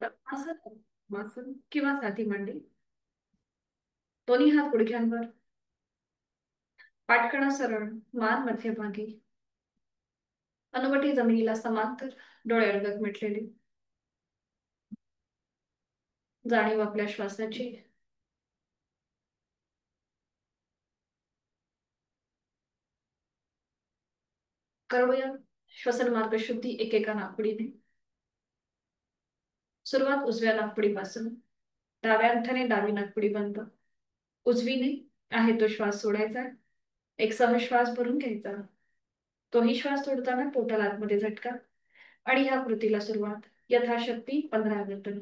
आसन किंवा साधी मांडी. दोन्ही हात गुडघ्यांवर. पाठकणा सरळ. मान मध्यभागी. अनुवटी जमिनीला समांतर. डोळे अलगद मिटलेले. जाणीव आपल्या श्वासाची. करूया श्वसन मार्ग शुद्धी एकेका नाकपुडीने. सुरुवात उजव्या नाकपुडीपासून. डाव्या अंगठ्याने डावी नाकपुडी बंद. उजवीने आहे तो श्वास सोडायचा. एक सहश्वास भरून घ्यायचा. तोही श्वास सोडताना पोटाला आतमध्ये झटका. आणि ह्या कृतीला सुरुवात. यथाशक्ती 15 आवर्तन.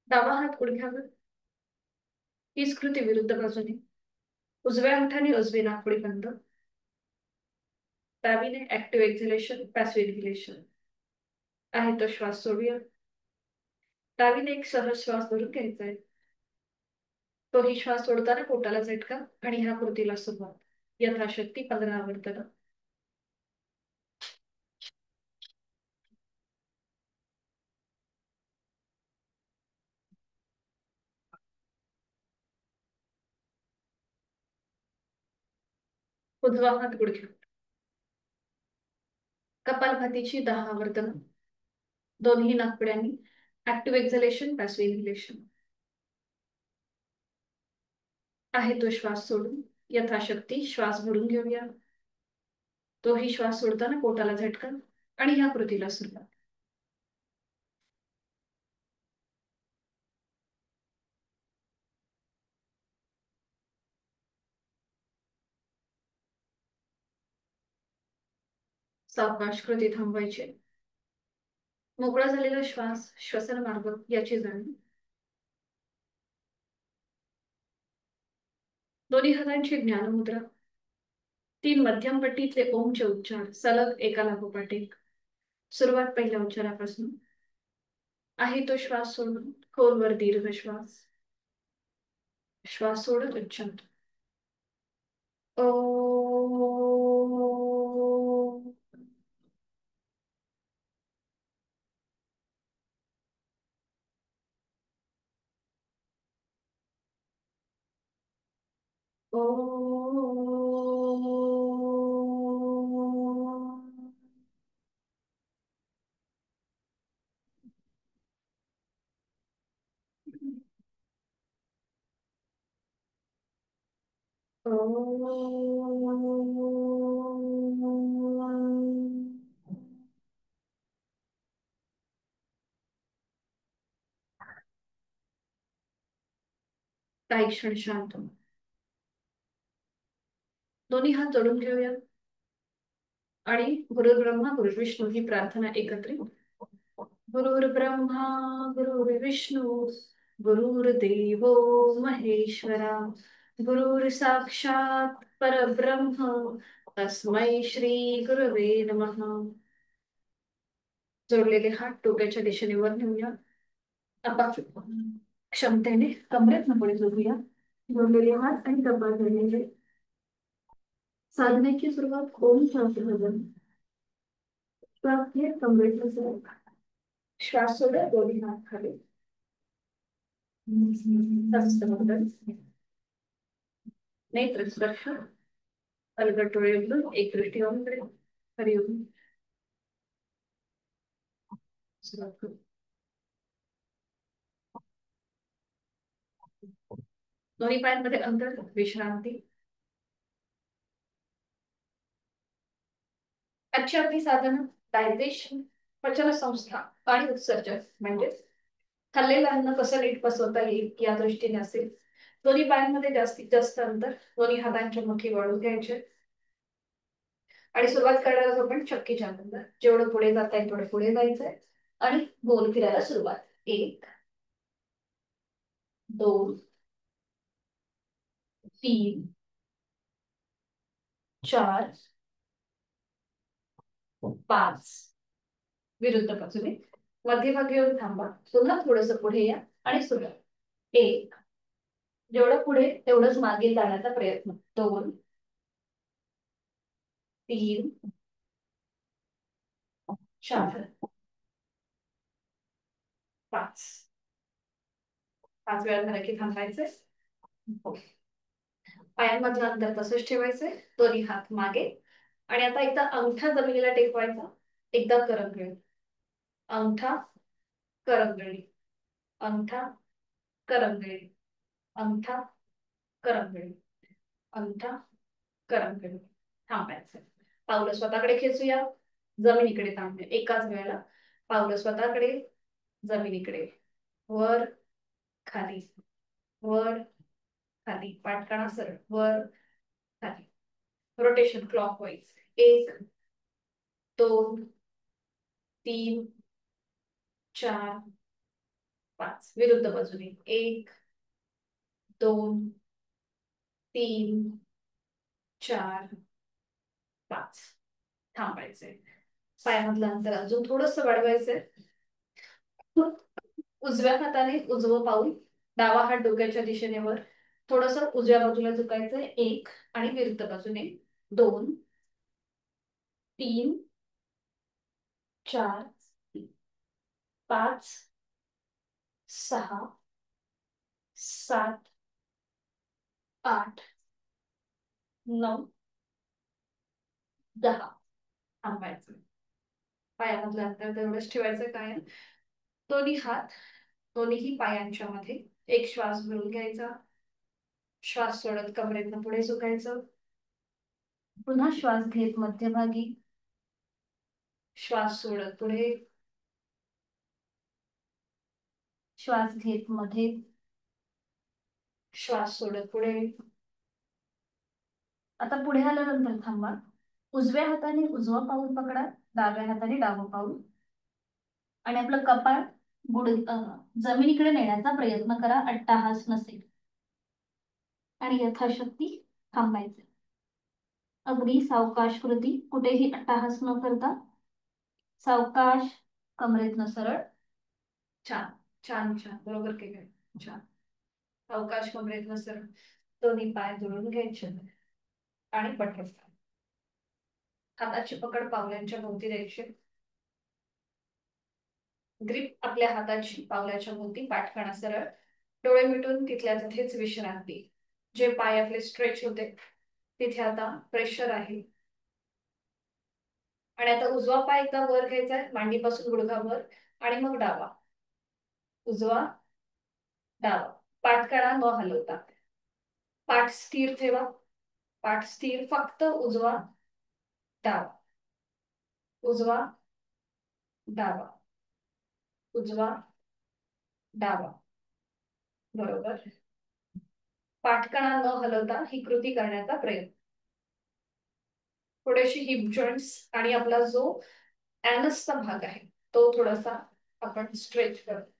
डावा हात गुडघ्यावर. हीच कृती विरुद्ध बाजूने. उजव्या अंगठ्याने उजवी नाकपुडी बंद. डावीने ऍक्टिव्ह एक्झिलेशन पॅसिव्ह इन्हेलेशन. आहे तो श्वास सोडूया. डावीने एक सहज श्वास भरून घ्यायचा आहे. तोही श्वास सोडताना पोटाला झटका. आणि ह्या कृतीला सुरुवात. यथाशक्ती 15 आवर्तन. उजवा हात गुडघ्यावर. कपालभातीची 10 आवर्तन. दोन्ही नाकपुड्यांनी. Active exhalation passive inhalation. आहे तो श्वास सोडून यथाशक्ती श्वास भरून घेऊया. तोही श्वास सोडताना पोटाला झटका. आणि ह्या कृतीला सुरुवात. सावकाश कृती थांबवायची. मोकळा झालेला श्वास श्वसन मार्ग याची जाणीव. दोन्ही हातांची ज्ञानमुद्रा. 3 मध्यम पट्टीतले ओमचे उच्चार सलग एका लागोपाठ एक. सुरुवात पहिल्या उच्चारापासून. आहे तो श्वास सोडून खोलवर दीर्घ श्वास. श्वास सोडत उच्चार. ओ. ओ. काही क्षण शांत. दोन्ही हात जोडून घेऊया. आणि गुरुर्ब्रह्मा गुरुर्विष्णू ही प्रार्थना एकत्रित. गुरुर्ब्रह्मा गुरुर्विष्णू गुरुर्देवो महेश्वरा. गुरुर्साक्षात परब्रह्म तस्मै श्री गुरवे नमः. जोडलेले हात डोक्याच्या दिशेने वर नेऊया. आता क्षमतेने कमरेत पुढे जोडूया. जोडलेले हात आणि कपाळ जोडलेले. साधनेची सुरुवात ओम श्वासोच्छवास. श्वास घे कमरेत बसव. श्वास सोडा दोन्ही हात खाली. हस्तमंडल. नेत्र स्पर्श. अलगद डोळे उघडून एक दृष्टी ओमकडे. हरिओम. सुरुवात करू. दोन्ही पायांमध्ये अंतर विश्रांती. आजची आपली साधनं डायजेशन पचन संस्था आणि उत्सर्जन म्हणजे खाल्लेलं अन्न कसं नीट पचवता येईल या दृष्टीने असेल. दोन्ही पायांमध्ये जास्तीत जास्त अंतर. दोन्ही हातांच्या मुठी वळून घ्यायचे. आणि सुरुवात करणार आपण चक्कीच्या आनंद. जेवढं पुढे जाता येईल तेवढं पुढे जायचंय. आणि गोल फिरायला सुरुवात. 1 2 3 4 5. विरुद्ध बाजूने. मध्यभागी येऊन थांबा. पुन्हा थोडस पुढे या आणि सुरुवात. 1 जेवढं पुढे तेवढंच मागे जाण्याचा प्रयत्न. 2, 3, 4, 5. 5 वेळा झालं की थांबायचंय. पायांमधलं अंतर तसंच ठेवायचंय. दोन्ही हात मागे. आणि आता एकदा अंगठा जमिनीला टेकवायचा. एकदा करंगळी. अंगठा करंगळी. अंगठा करंगळी. अंगठा करंगळी. अंगठा करंगळी. थांबायचं. पावलं स्वतःकडे खेचूया. जमिनीकडे थांबूया एकाच वेळेला. पावलं स्वतःकडे, जमिनीकडे. वर खाली, वर खाली. पाठकाणा सरळ. वर खाली. Rotation clockwise. 1, 2, 3, 4, 5. विरुद्ध बाजूने. 1, 2, 3, 4, 5. थांबायचंय. पायामधलं अंतर अजून थोडस वाढवायचंय. उजव्या हाताने उजवं पाऊल. डावा हात डोक्याच्या दिशेने वर. थोडस उजव्या बाजूला झुकायचंय. 1 आणि विरुद्ध बाजूने. 2, 3, 4, 5, 6, 7, 8, 9, 10. थांबायचं. पायामधलं अंतर तेवढंच ठेवायचं कायम. दोन्ही हात दोन्हीही पायांच्या मध्ये. एक श्वास भरून घ्यायचा. श्वास सोडत कमरेतनं पुढे झुकायचं. पुन्हा श्वास घेत मध्यभागी. श्वास सोडत पुढे. श्वास घेत मध्ये. श्वास सोडत पुढे. आता पुढे आल्यानंतर थांबा. उजव्या हाताने उजवं पाऊल पकडा. डाव्या हाताने डावं पाऊल. आणि आपलं कपाळ जमिनीकडे नेण्याचा प्रयत्न करा. अट्टाहास नसेल. आणि यथाशक्ती थांबायचे. अगदी सावकाश कृती. कुठेही अट्टाहास न करता सावकाश. कमरेतनं सरळ. छान छान छान. बरोबर केलं. छान. सावकाश कमरेतनं सरळ. दोन्ही पाय जोडून घ्यायचे आणि बटरफ्लाय. हाताची पकड पावलांच्या भोवती द्यायची. ग्रिप आपल्या हाताची पावलाच्या भोवती. पाठकाणा सरळ. डोळे मिटून तिथल्या तिथेच विश्रांती. जे पाय आपले स्ट्रेच होते तिथे आता प्रेशर आहे. आणि आता उजवा पाय एकदा वर घ्यायचा. मांडीपासून गुडघा वर. आणि मग डावा. उजवा डावा. पाठकाणा न हलवता. पाठ स्थिर ठेवा. पाठ स्थिर. फक्त उजवा डावा. उजवा डावा. उजवा डावा. बरोबर. पाठकणा न हलवता ही कृती करण्याचा प्रयत्न. थोडेसे हिप जॉईंट्स आणि आपला जो ऍनसचा भाग आहे तो थोडासा आपण स्ट्रेच करतो.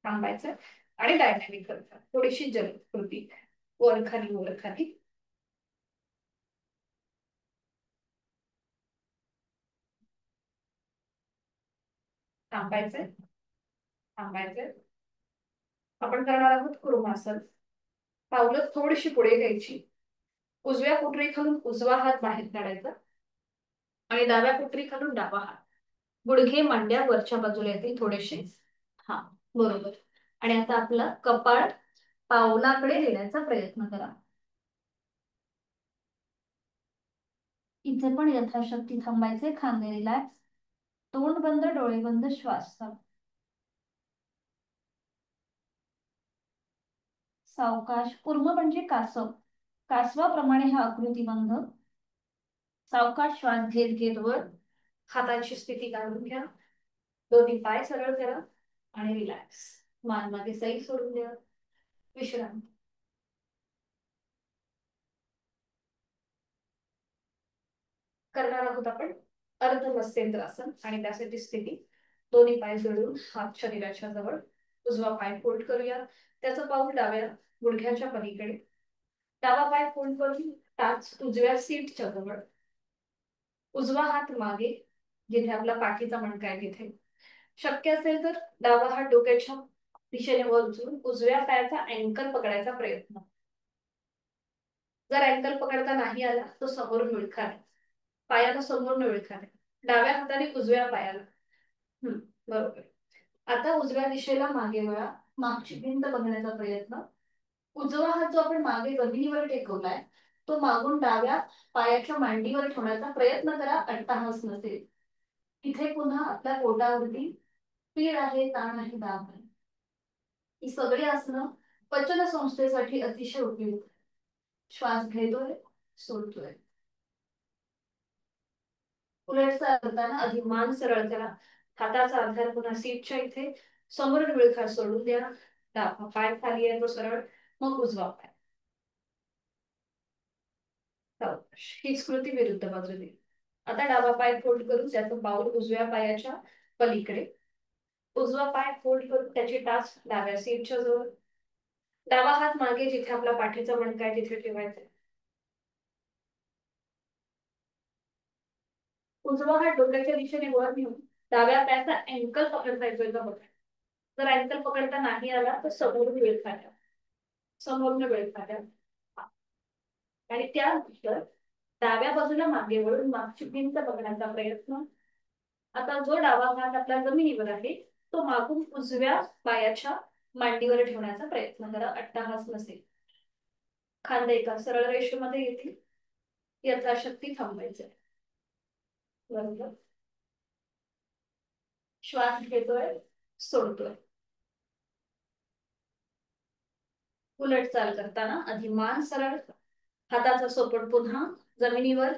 थांबायचं आणि डायनॅमिक करतो. थोडीशी जलद कृती. वर खाली वर खाली. थांबायचंय. थांबायचंय. आपण करणार आहोत कुर्मासन. पावलं थोडीशी पुढे घ्यायची. उजव्या पोटरी खालून उजवा हात बाहेर काढायचा. आणि डाव्या पोटरी खालून डावा हात. गुडघे मांड्या वरच्या बाजूला येतील थोडेसे. हा बरोबर. आणि आता आपला कपाळ पावलाकडे नेण्याचा प्रयत्न करा. इथे पण यथाशक्ती थांबायचे. खांदे रिलॅक्स. तोंड बंद डोळे बंद. श्वास सावकाश. कूर्म म्हणजे कासव. कासवाप्रमाणे हा आकृती बंध. सावकाश श्वास घेत घेत वर. हाताची स्थिती काढून घ्या. दोन्ही पाय सरळ करा आणि रिलॅक्स. मान मागे सैल सोडून द्या. विश्रांती. करणार आहोत आपण अर्ध मत्स्येंद्रासन. आणि त्यासाठी स्थिती. दोन्ही पाय जोडून हात शरीराच्या जवळ. उजवा पाय फोल्ड करूया. त्याचं पाऊल डाव्या गुडघ्याच्या पलीकडे. डावा पाय फोल्ड करून टाच उजव्या सीटच्या जवळ. उजवा हात मागे जिथे आपला पाठीचा मणका आहे तिथे. शक्य असेल तर डावा हात डोक्याच्या दिशेने वर उचलून उजव्या पायाचा अँकल पकडायचा प्रयत्न. जर अँकल पकडता नाही आला तो समोरून विळखा, पायाला समोरून विळखा. डाव्या हाताने उजव्या पायाला. बरोबर. आता उजव्या दिशेला मागे वळा, मागची भिंत बघण्याचा प्रयत्न. उजवा हात जो आपण मागे जमिनीवर टेकवलाय तो मागून डाव्या पायाच्या मांडीवर ठेवण्याचा प्रयत्न करा, अट्टाहास नसेल. इथे पुन्हा आपल्या पोटावरती पीड आहे, ताण आहे, दाब आहे. ही सगळी आसनं पचन संस्थेसाठी अतिशय उपयुक्त. श्वास घेतोय, सोडतोय. उलट करताना आधी मान सरळ करा, हाताचा आधार पुन्हा सीटच्या इथे, समोर विळखा सोडून द्या. डावा पाय खाली आहे तो सरळ, मग उजवा पाय. हीच कृती विरुद्ध बाजूने. आता डावा पाय फोल्ड करून त्याचं पाऊल उजव्या पायाच्या पलीकडे. उजवा पाय फोल्ड करून त्याची टाच डाव्या सीटच्या जवळ. डावा हात मागे जिथे आपला पाठीचा मणका आहे तिथे ठेवायचा. उजवा हात डोक्याच्या दिशेने वर घेऊन डाव्या पायाचा अँकल पकडता येतोय का बघा. जर अँकल पकडता नाही आला तर समोरून वेळ काढा, समोरून वेळ काढा. आणि त्यानंतर डाव्या बाजूला मागे वळून मागची भिंत बघण्याचा प्रयत्न. आता जो डावा हात आपल्या जमिनीवर आहे तो मागून उजव्या पायाच्या मांडीवर ठेवण्याचा प्रयत्न करा, अट्टाहास नसेल. खांदे एका सरळ रेषेमध्ये येतील, यथाशक्ती थांबायचे. बरोबर. श्वास घेतोय, सोडतोय. उलट चाल करताना आधी मान सरळ, हाताचा सोपट पुन्हा जमिनीवर,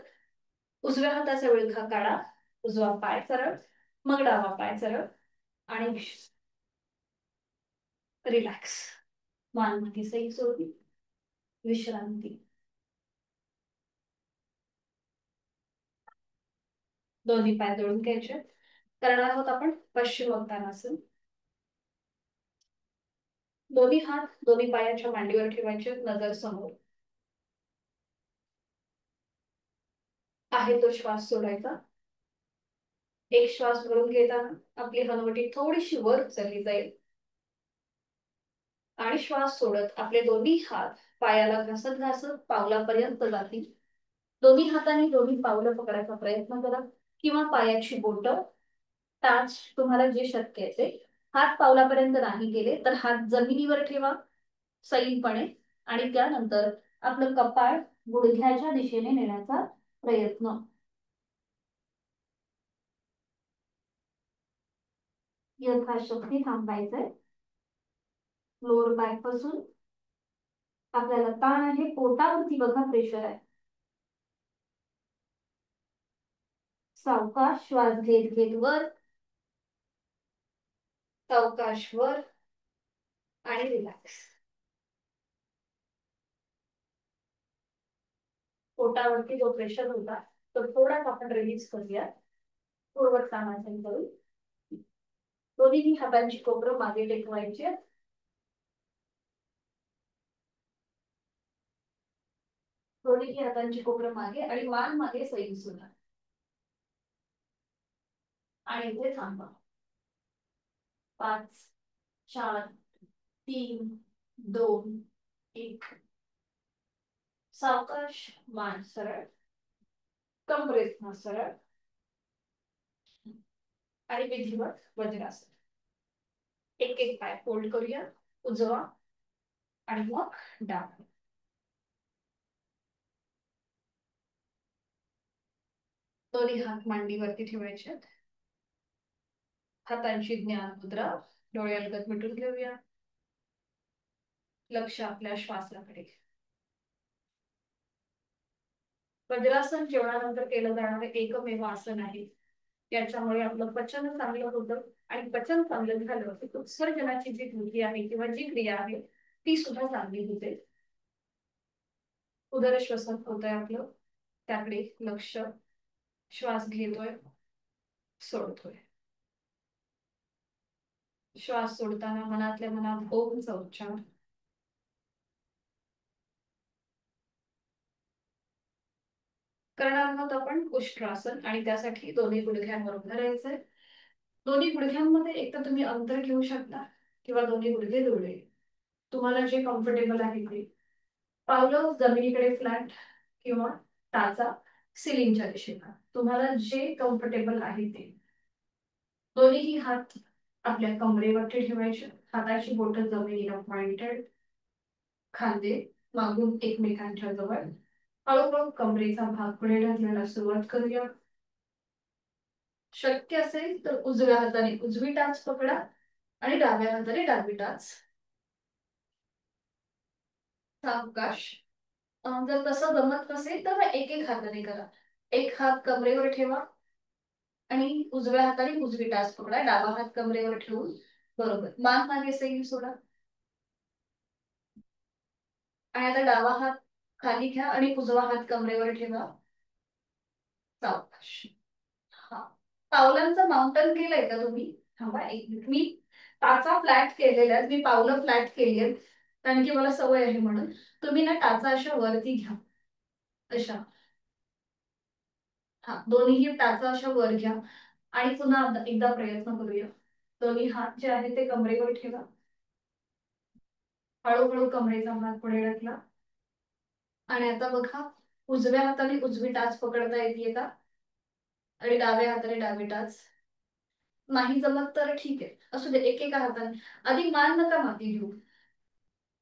उजव्या हाताचा विळखा काढा, उजवा पाय सरळ, मग डावा पाय सरळ आणि रिलॅक्स. मान मध्ये सही सोडली, विश्रांती. दोन्ही पाय जोडून घ्यायचे. करणार आहोत आपण पश्चिमोत्तानासन. दोन्ही हात दोन्ही पायाच्या मांडीवर ठेवायचे, नजर समोर. आहे तो श्वास सोडायचा. एक श्वास भरून घेताना आपली हनुवटी थोडीशी वर उचलली जाईल आणि श्वास सोडत आपले दोन्ही हात पायाला घासत घासत पावलापर्यंत जातील. दोन्ही हाताने दोन्ही पावलं पकडायचा प्रयत्न करा किंवा पायाची बोट, टाच तुम्हाला जे शक्य आहे ते. हात पावलापर्यंत नाही गेले तर हात जमिनीवर ठेवा सैलपणे आणि त्यानंतर आपलं कपाळ गुडघ्याच्या दिशेने नेण्याचा प्रयत्न. यथाशक्ती थांबायचंय. लोअर बॅक पासून आपल्याला ताण आहे, पोटावरती बघा प्रेशर आहे. सावकाश श्वास घेत घेत वर, सावकाश वर आणि रिलॅक्स. पोटावरती जो प्रेशर होता तो थोडाच आपण रिलीज करूया. पूर्वत कामासन करून दोन्ही हातांची कोपरं मागे टेकवायची. दोन्ही हातांची कोपरं मागे आणि मान मागे सैल सुद्धा. आणि इथे थांबा. 5 4 3 2 1. सावकाश मान सरळ, कमरेत सरळ आणि विधिवत वज्रासन. एक एक पाय फोल्ड करूया, उजवा आणि मग डावा. दोन्ही हात मांडीवरती ठेवायचे. हातांची ज्ञान मुद्रा, डोळे अलगद मिटून घेऊया. लक्ष आपल्या श्वासाकडे. वज्रासन जेवणानंतर केलं जाणारे एकमेव आसन आहे. याच्यामुळे आपलं पचन चांगलं होतं आणि पचन चांगलं झालं की उत्सर्जनाची जी कृती आहे किंवा जी क्रिया आहे ती सुद्धा चांगली होते. उदर श्वसन होतंय आपलं, त्याकडे लक्ष. श्वास घेतोय, सोडतोय. श्वास सोडताना मनातल्या मनात ओमचा उच्चार. करणार आहोत आपण उष्ट्रासन आणि त्यासाठी दोन्ही गुडघ्यांवर उभं राहायचंय. दोन्ही गुडघ्यांमध्ये एक तर तुम्ही अंतर घेऊ शकता किंवा दोन्ही गुडघे जुळले, तुम्हाला जे कम्फर्टेबल आहे ते. पावलं जमिनीकडे फ्लॅट किंवा टाचा सिलिंगच्या दिशेला, तुम्हाला जे कम्फर्टेबल आहे ते. दोन्हीही हात आपल्या कमरेवरती ठेवायचे, हाताची बोटं जमिनीला पॉइंटेड, खांदे मागून एकमेकांच्या जवळ. हळूहळू कमरेचा भाग पुढे ढकलायला सुरुवात करूया. शक्य असेल तर उजव्या हाताने उजवी टाच पकडा आणि डाव्या हाताने डावी टाच. सावकाश. जर तसं जमत नसेल तर मग एक एक हाताने करा. एक हात कमरेवर ठेवा आणि उजव्या हाताने उजवी टाच पकडा, डावा हात कमरेवर ठेवून बरोबर मान मागे सैल सोडा. आणि आता डावा हात खाली घ्या आणि उजवा हात कमरेवर ठेवा. सावकाश. हा, पावलांचं माउंटन केलंय का तुम्ही? थांबा एक मिनिट, मी टाचा फ्लॅट केलेल्या आहेत, मी पावलं फ्लॅट केली आहेत कारण की मला सवय आहे म्हणून. तुम्ही ना टाचा अशा वरती घ्या, अशा. हा, दोन्हीही टाचा अशा वर घ्या आणि पुन्हा एकदा प्रयत्न करूया. दोन्ही हात जे आहे ते कमरेवर ठेवा. हळूहळू कमरेचा भाग पुढे ढकला आणि आता बघा, उजव्या हाताने उजवी टाच पकडता येते का? आणि डाव्या हाताने डावी टाच. नाही जमत तर ठीक आहे, असू दे, एकेका हाताने. आधी मान नका मागे घेऊ,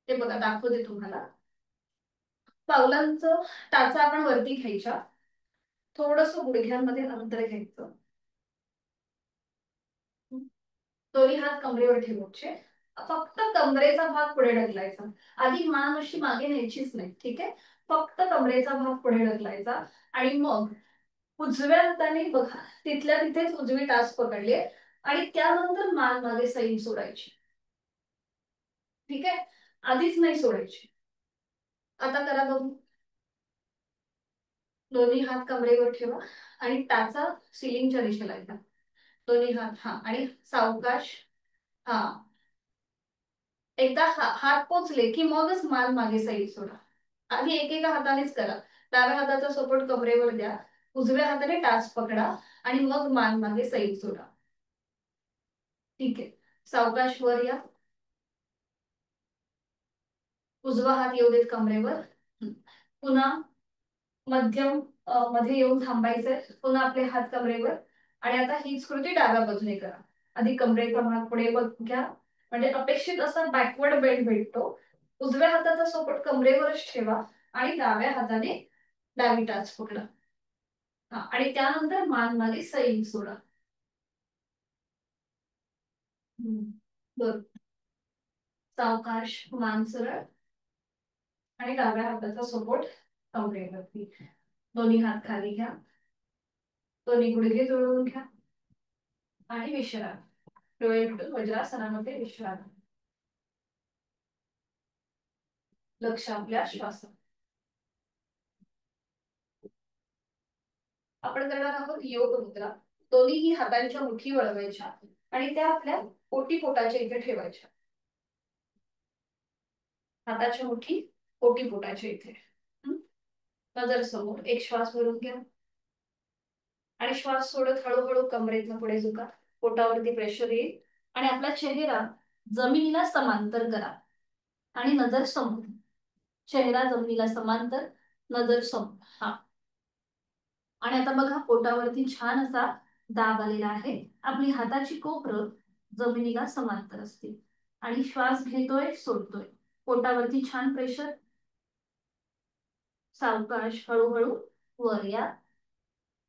ते बघा दाखवते तुम्हाला. पावलांचं टाचा आपण वरती घ्यायच्या, थोडस गुडघ्यांमध्ये अंतर घ्यायचं. दोन्ही हात कमरेवर ठेवायचे, फक्त कमरेचा भाग पुढे ढकलायचा. आधी मान अशी मागे न्यायचीच नाही, ठीक आहे. फक्त कमरेचा भाग पुढे ढकलायचा आणि मग उजव्या हाताने बघा तिथल्या तिथेच उजवी टाच पकडली आणि त्यानंतर मान मागे सैल सोडायची. ठीक आहे, आधीच नाही सोडायची. आता करा बघू. दोन्ही हात कमरेवर ठेवा आणि टाचा सिलिंगच्या दिशेला येतात. दोन्ही हात, हा, आणि सावकाश. हा, एकदा हात पोचले की मगच मान मागे सैल सोडा. आधी एकेका हातानेच करा. डाव्या हाताचा सपोर्ट कमरेवर द्या, उजव्या हाताने टाच पकडा आणि मग मान मागे सैल सोडा. ठीक आहे, सावकाश वर या. उजवा हात येऊ देत कमरेवर. पुन्हा मध्यम मध्ये येऊन थांबायचंय. पुन्हा आपले हात कमरेवर आणि आता हीच कृती डाव्या बाजूने करा. आधी कमरेचा भाग पुढे घ्या, म्हणजे अपेक्षित असा बॅकवर्ड बेंड भेटतो. उजव्या हाताचा सपोर्ट कमरेवरच ठेवा आणि डाव्या हाताने डावी टाच पकडा. हा, आणि त्यानंतर मान मागे सैल सोडा. बरोबर. सावकाश, मान सरळ आणि डाव्या हाताचा सपोर्ट कमरेवरती. दोन्ही हात खाली घ्या, दोन्ही गुडघे जुळवून घ्या आणि विश्राम. डोळे मिटून वज्रासनामध्ये विश्राम. लक्ष आपल्या श्वासात. आपण करणार आहोत योग मुद्रा. दोन्हीही हातांच्या मुठी वळवायच्या आणि त्या आपल्या पोटाच्या इथे ठेवायच्या. हाताच्या मुठी पोटाच्या इथे. नजर समोर. एक श्वास भरून घ्या आणि श्वास सोडत हळूहळू कमरेतनं पुढे झुका. पोटावरती प्रेशर येईल आणि आपला चेहरा जमिनीला समांतर करा आणि नजर समोर. चेहरा जमिनीला समांतर, नजर समोर. हा, आणि आता बघा पोटावरती छान असा दाब आलेला आहे. आपली हाताची कोपरं जमिनीला समांतर असते आणि श्वास घेतोय सोडतोय. पोटावरती छान प्रेशर. सावकाश हळूहळू वर या.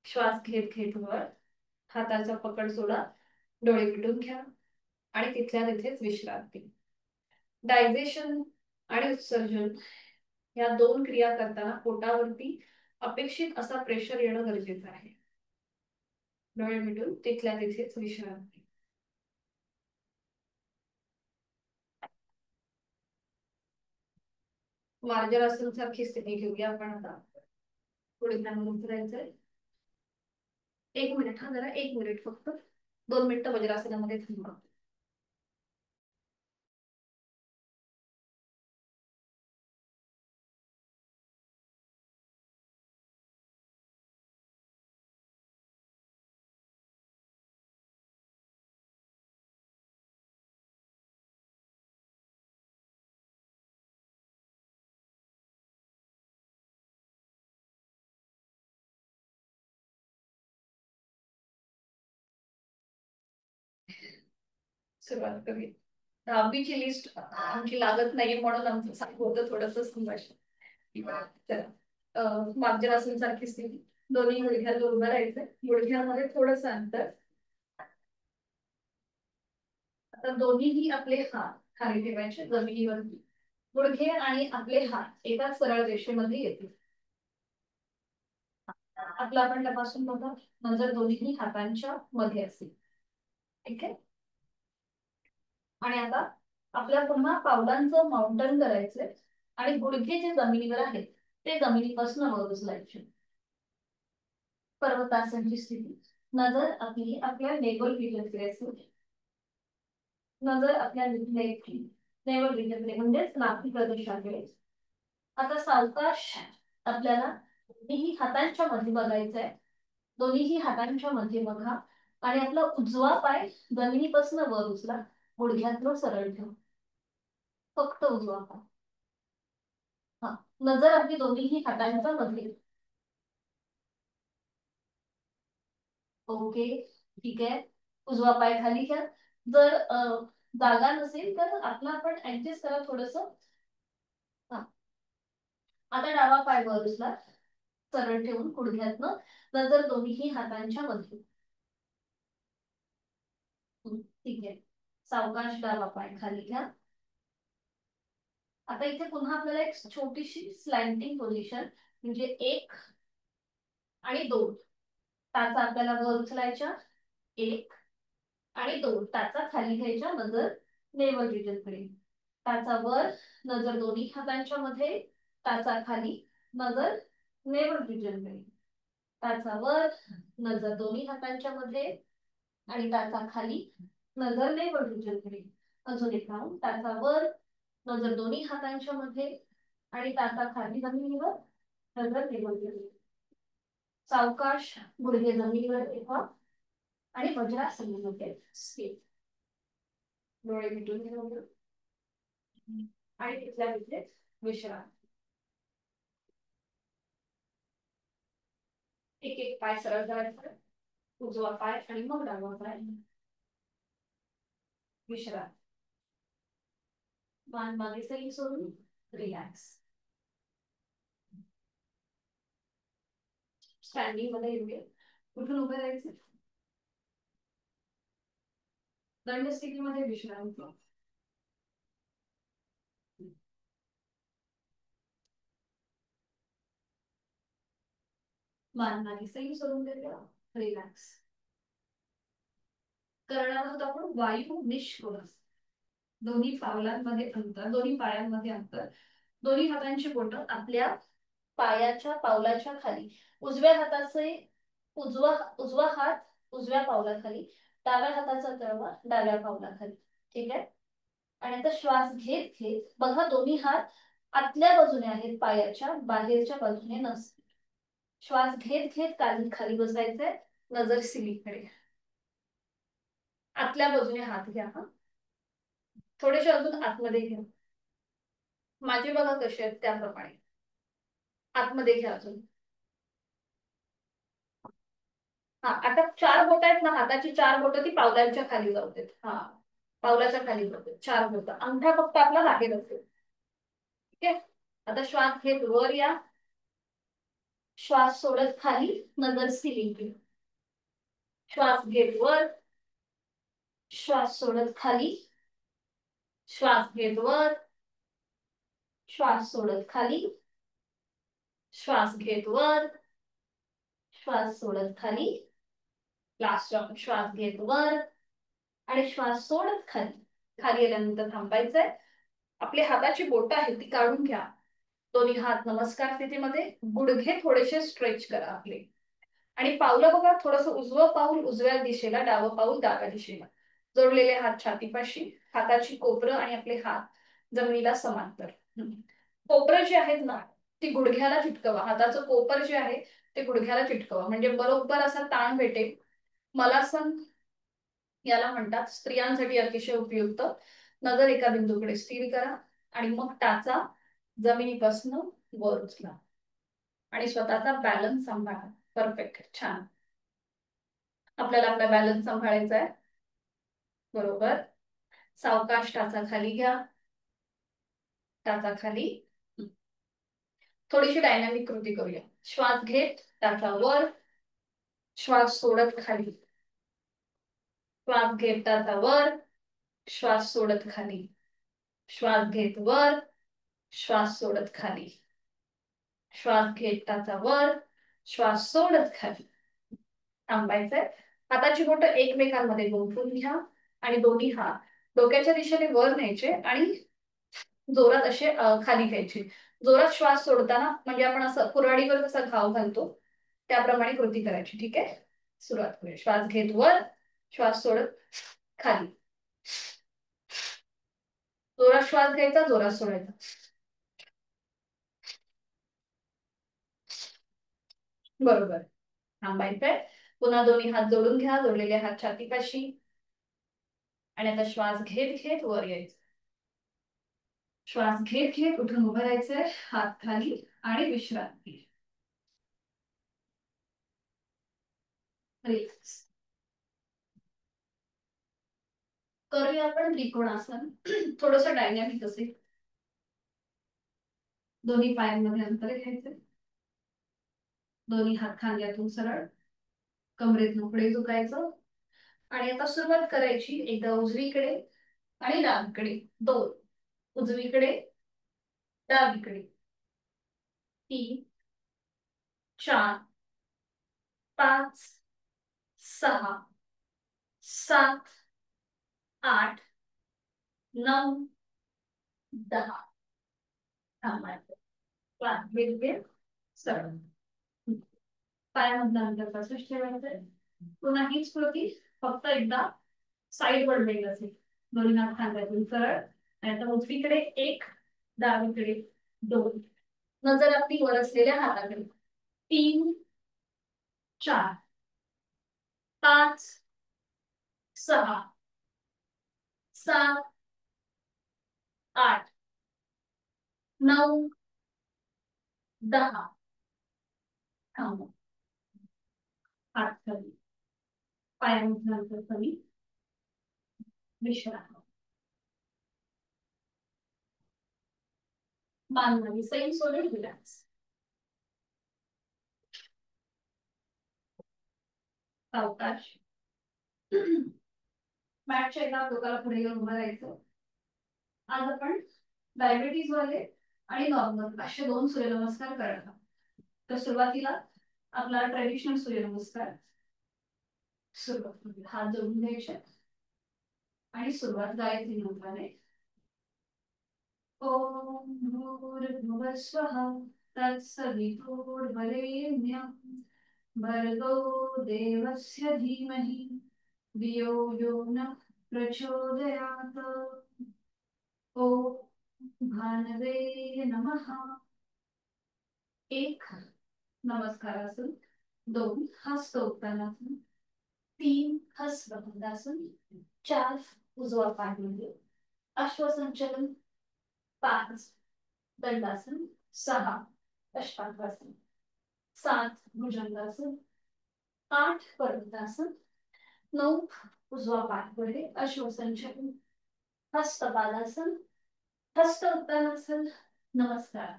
श्वास घेत घेत वर. हाताचा पकड सोडा, डोळे मिटून घ्या आणि तिथल्या तिथेच विश्रांती. डायजेशन आणि उत्सर्जन या दोन क्रिया करताना पोटावरती अपेक्षित असा प्रेशर येणं गरजेचं आहे. डोळे मिटून तिथल्या तिथेच विश्रांती. मार्जरासन सारखी स्थिती घेऊया आपण आता. पुढे उतरायचंय. एक मिनिट, हा जरा एक मिनिट, फक्त 2 मिनिटं वज्रासनामध्ये थांबा. सुरुवात करूया. 10वीची लिस्ट आमची लागत नाही म्हणून आमचं चालू होतं थोडंसं संभाषण. चला, मार्जरासन सारखी स्थिती. दोन्ही गुडघ्यात उभं राहायचंय. गुडघ्यामध्ये थोडंसं अंतर. आता दोन्हीही आपले हात खाली ठेवायचे जमिनीवरती. गुडघे आणि आपले हात एका सरळ रेषेमध्ये येतील. आपलं आपण तपासून बघा. नजर दोन्ही हातांच्या मध्ये असेल. ठीक आहे. आणि आता आपल्या पुन्हा पावलांचं माउंटन करायचंय आणि गुडघे जे जमिनीवर आहेत ते जमिनीपासून वर उचलायचे. पर्वतासनची स्थिती. नजर आपली आपल्या नेबल रिजनकडे असेल. नजर आपल्या नेबल रिजनकडे म्हणजेच नाभी प्रदेशाकडे. आता सावकाश आपल्याला दोन्ही हातांच्या मध्ये बघायचंय. दोन्हीही हातांच्या मध्ये बघा आणि आपला उजवा पाय जमिनीपासून वर उचला. गुडघ्यातलं सरळ ठेवा. फक्त उजवा पाय. हा, नजर आपली दोन्हीही हातांच्या मध्ये. ओके, ठीक आहे. उजवा पाय खाली घ्या. जर जागा नसेल तर आपला आपण ऍडजस्ट करा थोडस. हा, आता डावा पाय वर उचला. सरळ ठेवून गुडघ्यातनं नजर दोन्हीही हातांच्या मध्ये. ठीक आहे. सावकाश डावा पाय खाली घ्या. आता इथे पुन्हा आपल्याला एक छोटीशी स्लॅन्टिंग पोझिशन म्हणजे 1 आणि 2 टाचा आपल्याला वर उचलायच्या. 1 आणि 2 टाचा खाली घ्यायच्या. नजर नेवल रिजनकडे. टाचा वर, नजर दोन्ही हातांच्या मध्ये. टाचा खाली, नजर नेवल रिजनकडे. टाचा वर, नजर दोन्ही हातांच्या मध्ये आणि टाचा खाली, नजर नेवल रिजनकडे. अजून एक राऊंड. टाचा वर, नजर दोन्ही हातांच्या मध्ये आणि टाचा खाली जमिनीवर, नजर नेवल रिजनकडे. सावकाश गुडघे जमिनीवर ठेवा आणि वज्रासनामध्ये स्थिर. डोळे मिटून घ्या आणि तिथल्या तिथेच विश्राम. एक एक पाय सरळ करायचा. उजवा पाय आणि मग डावा पाय. विश्राम. मान मागे सैल सोडून रिलॅक्स. स्टँडिंग मध्ये येऊया. कुठून उभे राहायचे. दंड स्थितीमध्ये विश्राम घ्या. मान मागे सैल सोडून देऊया. रिलॅक्स. करणार आहोत आपण वायू निश्वास. दोन्ही पावलांमध्ये अंतर, दोन्ही पायांमध्ये अंतर. दोन्ही हातांची बोटं आपल्या पायाच्या पावलाच्या खाली. उजव्या हाताचे उजवा उजवा हात उजव्या पावलाखाली. डाव्या हाताचा तळवा डाव्या पावलाखाली. ठीक आहे. आणि आता श्वास घेत घेत बघा दोन्ही हात आतल्या बाजूने आहेत, पायाच्या बाहेरच्या बाजूने नसते. श्वास घेत घेत खाली खाली बसायचंय. नजर सिलीकडे. आतल्या बाजूने हात घ्या. हा, थोडेसे अजून आतमध्ये घ्या. माझे बघा कसे आहेत त्याप्रमाणे आतमध्ये घ्या अजून. हा, आता 4 बोट आहेत ना हाताची, 4 बोट ती पावलांच्या खाली जाऊ देत. हा, पावलाच्या खाली जाऊ देत 4 बोट. अंगठा फक्त आपला बाहेर असेल. ठीक आहे. आता श्वास घेत वर या. श्वास सोडत खाली, नजर सिलिंग. श्वास घेत वर. श्वास सोडत खाली. श्वास घेत वर. श्वास सोडत खाली. श्वास घेत वर. श्वास सोडत खाली. Last round. श्वास घेत वर आणि श्वास सोडत खाली. खाली गेल्यानंतर थांबायचंय. आपली हाताची बोटं आहेत ती काढून घ्या. दोन्ही हात नमस्कार स्थितीमध्ये. गुडघे थोडेसे स्ट्रेच करा आपले आणि पावलं बघा. थोडस उजवं पाऊल उजव्या दिशेला, डावं पाऊल डाव्या दिशेला. जोडलेले हात छातीपाशी. हाताची कोपरं आणि आपले हात जमिनीला समांतर. कोपरं जे आहेत ना ती गुडघ्याला चिटकवा. हाताचं कोपर जे आहे ते गुडघ्याला चिटकवा म्हणजे बरोबर असा ताण भेटेल. मलासन याला म्हणतात. स्त्रियांसाठी अतिशय उपयुक्त. नजर एका बिंदूकडे स्थिर करा आणि मग टाचा जमिनीपासून वर उचला आणि स्वतःचा बॅलन्स सांभाळा. परफेक्ट, छान. आपल्याला आपला बॅलन्स सांभाळायचा आहे. बरोबर. सावकाश टाचा खाली घ्या, टाचा खाली. थोडीशी डायनामिक कृती करूया. श्वास घेत टाचा वर, श्वास सोडत खाली, श्वास घेत टाचा वर, श्वास सोडत खाली, श्वास घेत वर, श्वास सोडत खाली, श्वास घेत टाचा वर, श्वास सोडत खाली. थांबायचंय. हाताची बोटं एकमेकांमध्ये गुंफून घ्या आणि दोन्ही हात डोक्याच्या दिशेने वर न्यायचे आणि जोरात असे खाली घ्यायचे. जोरात श्वास सोडताना म्हणजे आपण असं कुऱ्हाडीवर कसा घाव घालतो त्याप्रमाणे कृती करायची. ठीक आहे, सुरुवात करूया. श्वास घेत वर, श्वास सोडत खाली. जोरात श्वास घ्यायचा, जोरात सोडायचा. बरोबर. थांबायचंय. पुन्हा दोन्ही हात जोडून घ्या, जोडलेले हात छातीपाशी. आणि आता श्वास घेत घेत वर यायचं. श्वास घेत घेत उठून उभं राहायचंय, हात खाली आणि विश्रांती. रिलॅक्स. करूया आपण त्रिकोणासन. थोडस डायनॅमिक असेल. दोन्ही पायांमध्ये अंतर घ्यायचे, दोन्ही हात खांद्यातून सरळ, कमरेतून पुढे झुकायचं. आणि आता सुरुवात करायची. एकदा उजवीकडे आणि डावीकडे, दोन. उजवीकडे, डावीकडे. 3, 4, 5, 6, 7, 8, 9, 10. थांबायचं. सरळ. पायामधलं अंतर तसंच ठेवायचंय. पुन्हा हीच कृती फक्त एकदा साईड वर वेगळं असेल. दोन्ही हात खांद्यातून सरळ. आणि आता उजवीकडे 1, डावीकडे 2. नजर आपली वर असलेल्या हाताकडे. 3, 4, 5, 6, 7, 8, 9, 10. थांबा. हात खाली, पायामधलं अंतर कमी, विश्रांती. मान खाली, सैन सोडून रिलॅक्स. सावकाश. मॅटच्या एका टोकाला पुढे येऊन उभं राहायचं. आज आपण डायबिटीज वाले आणि नॉर्मल असे 2 सूर्यनमस्कार करणार. तर सुरुवातीला आपला ट्रेडिशनल सूर्यनमस्कार. सुरुवात हात जोडून घ्यायचे आणि सुरुवात गायत्री मंत्राने. ओम भूर्भुवः स्वः तत्सवितुर्वरेण्यं भर्गो देवस्य धीमहि धियो यो नः प्रचोदयात्. ओम भानवे नमः. 1 नमस्कारासन, 2 हस्त उत्तानासन, 3 हस्त बंधासन, 4 उजवा पाय म्हणजे अश्वसंचलन, 5 दंडासन, 6 अष्टांगासन, 7 भुजंगासन, 8 पर्वतासन, 9 उजवा पाय पुढे अश्वसंचलन, हस्तपादासन, हस्त उत्तानासन, नमस्कार.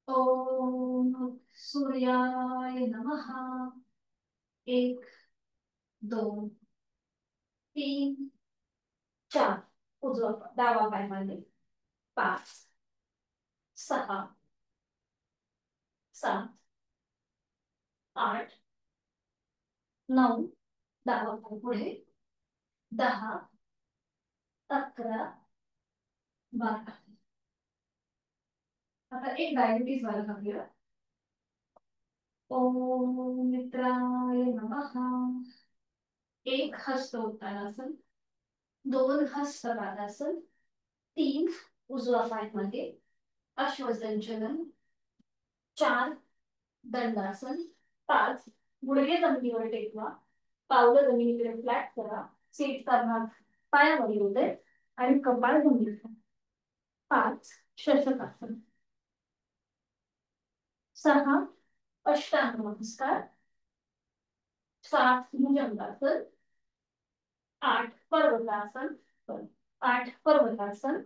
ओम सूर्याय नमः. 1, 2, 3, 4 उजवा डावा पाय मांडे. 5, 6, 7, 8, 9 डावा पाय पुढे. 10, 11, 12. आता एक डायबिटीज वाला करूया. ओम मित्राय नमः. 1 हस्त उत्तानासन, 2 हस्त पादासन, 3 उजवा पाय मध्ये अश्वसंचलन, 4 दंडासन, 5 गुडघे जमिनीवर टेकवा, पावलं जमिनीकडे फ्लॅट करा, सीट करणार पायावर येऊ दे आणि कपाळ गंभीर करा. 5 शशकासन, 6 अष्टांग नमस्कार, 7 भुजंगासन, 8 पर्वतासन, 8 पर्वतासन,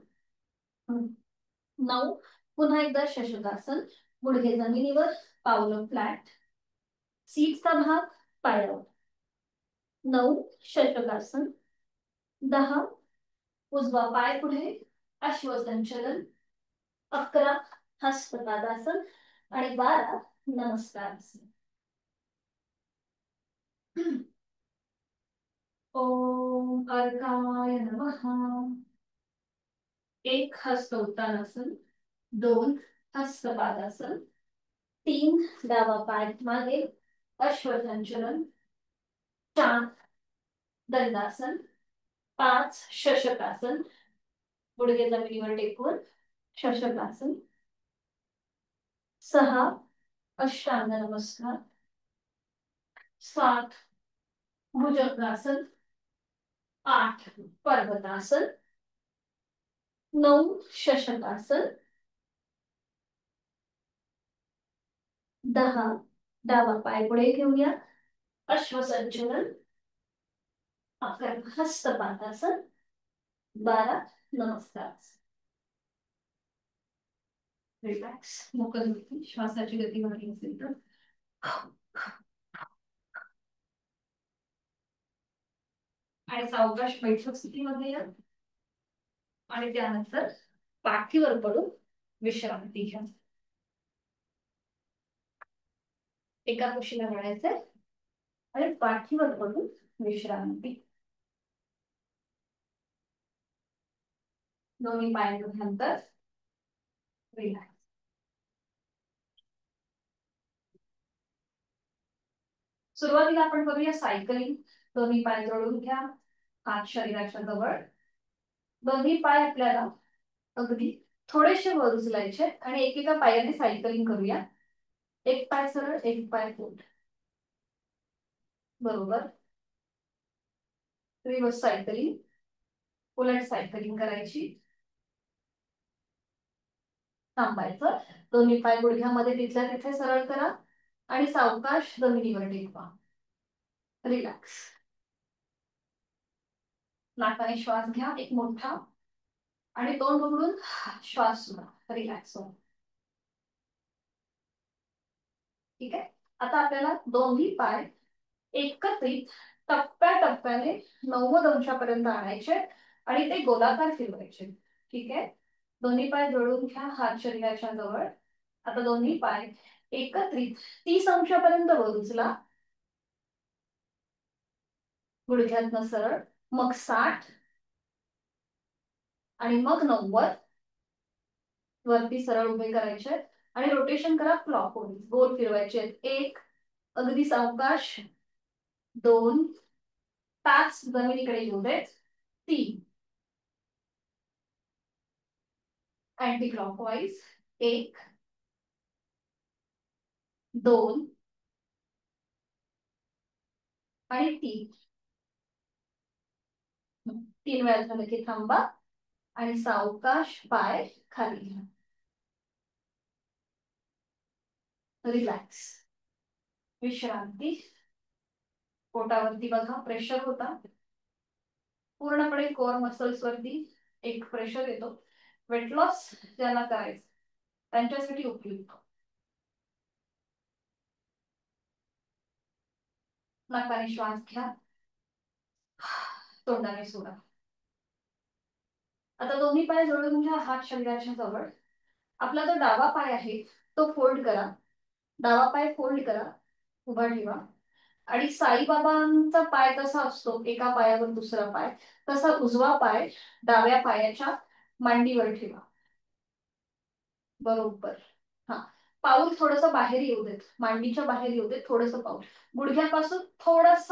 9 पुन्हा एकदा शशकासन, गुडघे जमिनीवर, पावलं फ्लॅट, सीटचा भाग पायावर, 9 शशकासन, 10 उजवा पाय पुढे, अश्वसंचलन, 11 हस्तपादासन आणि 12 नमस्कारासन. ओम अर्काय नमः. 1 हस्त उत्तानासन, 2 हस्तपादासन, 3 डावा पाय मागे, अश्वसंचलन, 4 दंडासन, 5 शशकासन, गुडघे जमिनीवर टेकवून शशकासन, 6 अष्टांग नमस्कार, 7 भुजंगासन, 8 पर्वतासन, 9 शशकासन, 10 डावा पाय पुढे घेऊया, अश्वसंचलन, 11 हस्तपादासन, 12 नमस्कार. रिलॅक्स. मोकळ होती. श्वासाची गती वाढली असेल तर आणि सावकाश बैठक स्थितीमध्ये या आणि त्यानंतर पाठीवर पडून विश्रांती घ्या. एका कुशीला म्हणायचंय आणि पाठीवर पडून विश्रांती. दोन्ही पायांमध्ये अंतर. रिलॅक्स. सुरुवातीला आपण करूया सायकलिंग. दोन्ही पाय जोडून घ्या, हात शरीराच्या जवळ. दोन्ही पाय आपल्याला अगदी थोडेसे वर उचलायचे आणि एकेका पायाने सायकलिंग करूया. एक पाय सरळ, एक पाय उलट. बरोबर. रिव्हर्स सायकलिंग, उलट सायकलिंग करायची. थांबायचं. दोन्ही पाय गुडघ्यामध्ये तिथल्या तिथे सरळ करा आणि सावकाश जमिनीवर टेकवा. रिलॅक्स. नाकाने श्वास घ्या एक मोठा आणि तोंड उघडून श्वास सोडा. रिलॅक्स हो. ठीक आहे. आता आपल्याला दोन्ही पाय एकत्रित टप्प्याटप्प्याने 90 अंशापर्यंत आणायचे आणि ते गोलाकार फिरवायचे. ठीक आहे. दोन्ही पाय जोडून घ्या, हात शरीराच्या जवळ. आता दोन्ही पाय एकत्रित 30 अंशापर्यंत वर उचला. गुडघ्यातनं सरळ, मग 60 आणि मग 90. वरती सरळ उभे करायचे आणि रोटेशन करा क्लॉकवाईज. गोल फिरवायचे. 1 अगदी सावकाश, 2 टाच जमिनीकडे येऊ देत, 3 अँटी क्लॉकवाईज, 1 2 आणि 3. 3 वेळा झालं की थांबा आणि सावकाश पाय खाली घ्या. रिलॅक्स. विश्रांती. पोटावरती बघा प्रेशर होता. पूर्णपणे कोर मसल्स वरती एक प्रेशर येतो. वेट लॉस ज्यांना करायचं त्यांच्यासाठी उपयुक्त. नाकाने श्वास घ्या, तोंडाने सोडा. आता दोन्ही पाय जोडून घ्या, हात शरीराच्या जवळ. आपला जो डावा पाय आहे तो फोल्ड करा. डावा पाय फोल्ड करा, उभा ठेवा. आणि साईबाबांचा पाय कसा असतो, एका पायावर दुसरा पाय, तसा उजवा पाय डाव्या पायाच्या मांडीवर ठेवा. बरोबर. हा. पाऊल थोडस बाहेर येऊ देत, मांडीच्या बाहेर येऊ देत थोडस पाऊल. गुडघ्यापासून थोडस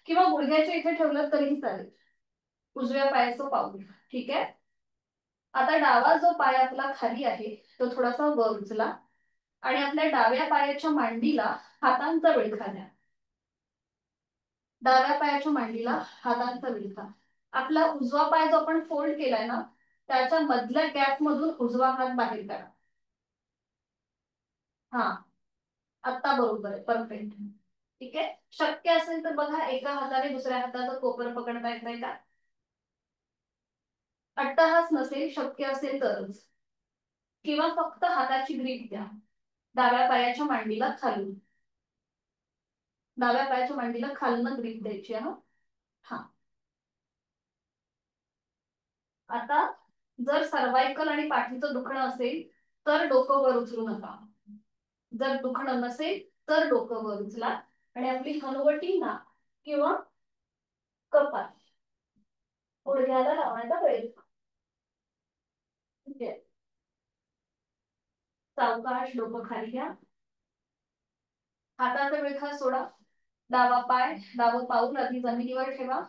किंवा गुडघ्याच्या इथे ठेवलं तरीही चालेल. उजव्या पायाचं पाऊल. ठीक आहे. आता डावा जो पाय आपला खाली आहे तो थोडासा वर उचला आणि आपल्या डाव्या पायाच्या मांडीला हातांचा विळखा द्या. डाव्या पायाच्या मांडीला हातांचा विळखा. आपला उजवा पाय जो आपण फोल्ड केलाय ना, त्याच्या मधल्या गॅप मधून उजवा हात बाहेर काढा. हा, आता बरोबर आहे. परफेक्ट. ठीक आहे. शक्य असेल तर बघा एका हाताने दुसऱ्या हाताचं कोपर पकडता येतंय का? अट्टहास नसेल, शक्य असेल तरच. किंवा फक्त हाताची ग्रीप द्या डाव्या पायाच्या मांडीला खालून. डाव्या पायाच्या मांडीला खालून ग्रीप द्यायची आहे. हा. आता जर सर्वायकल आणि पाठीचं दुखणं असेल तर डोकं वर उचलू नका. जर दुखणं नसेल तर डोकं वर उचला आणि आपली हनुवटी ना किंवा कपाळ गुडघ्याला लावण्याचा प्रयत्न. ठीक आहे. सावकाश डोकं खाली घ्या. हाताचा विळखा सोडा. डावा पाय डावं पाऊल आधी जमिनीवर ठेवा.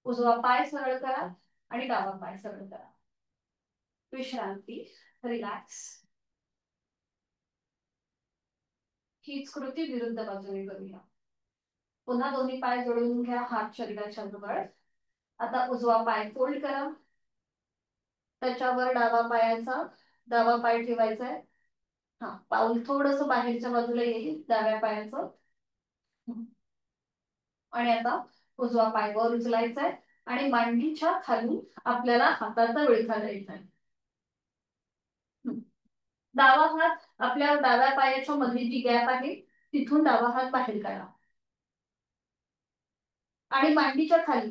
उजवा पाय सरळ करा आणि डावा पाय सरळ करा. विश्रांती, रिलॅक्स. हीच कृती विरुद्ध बाजूने करूया. पुन्हा दोन्ही पाय जोडून घ्या हात शरीराच्या जवळ. आता उजवा पाय फोल्ड करा. त्याच्यावर डावा पाय ठेवायचा आहे. हा, पाऊल थोडस बाहेरच्या बाजूला येईल डाव्या पायाचं. आणि आता उजवा पाय वर उचलायचा आहे आणि मांडीच्या खाली आपल्याला हाताचा विळखा द्यायचा आहे. डावा हात आपल्या डाव्या पायाच्या मध्ये जी गॅप आहे तिथून डावा हात बाहेर काढा आणि मांडीच्या खाली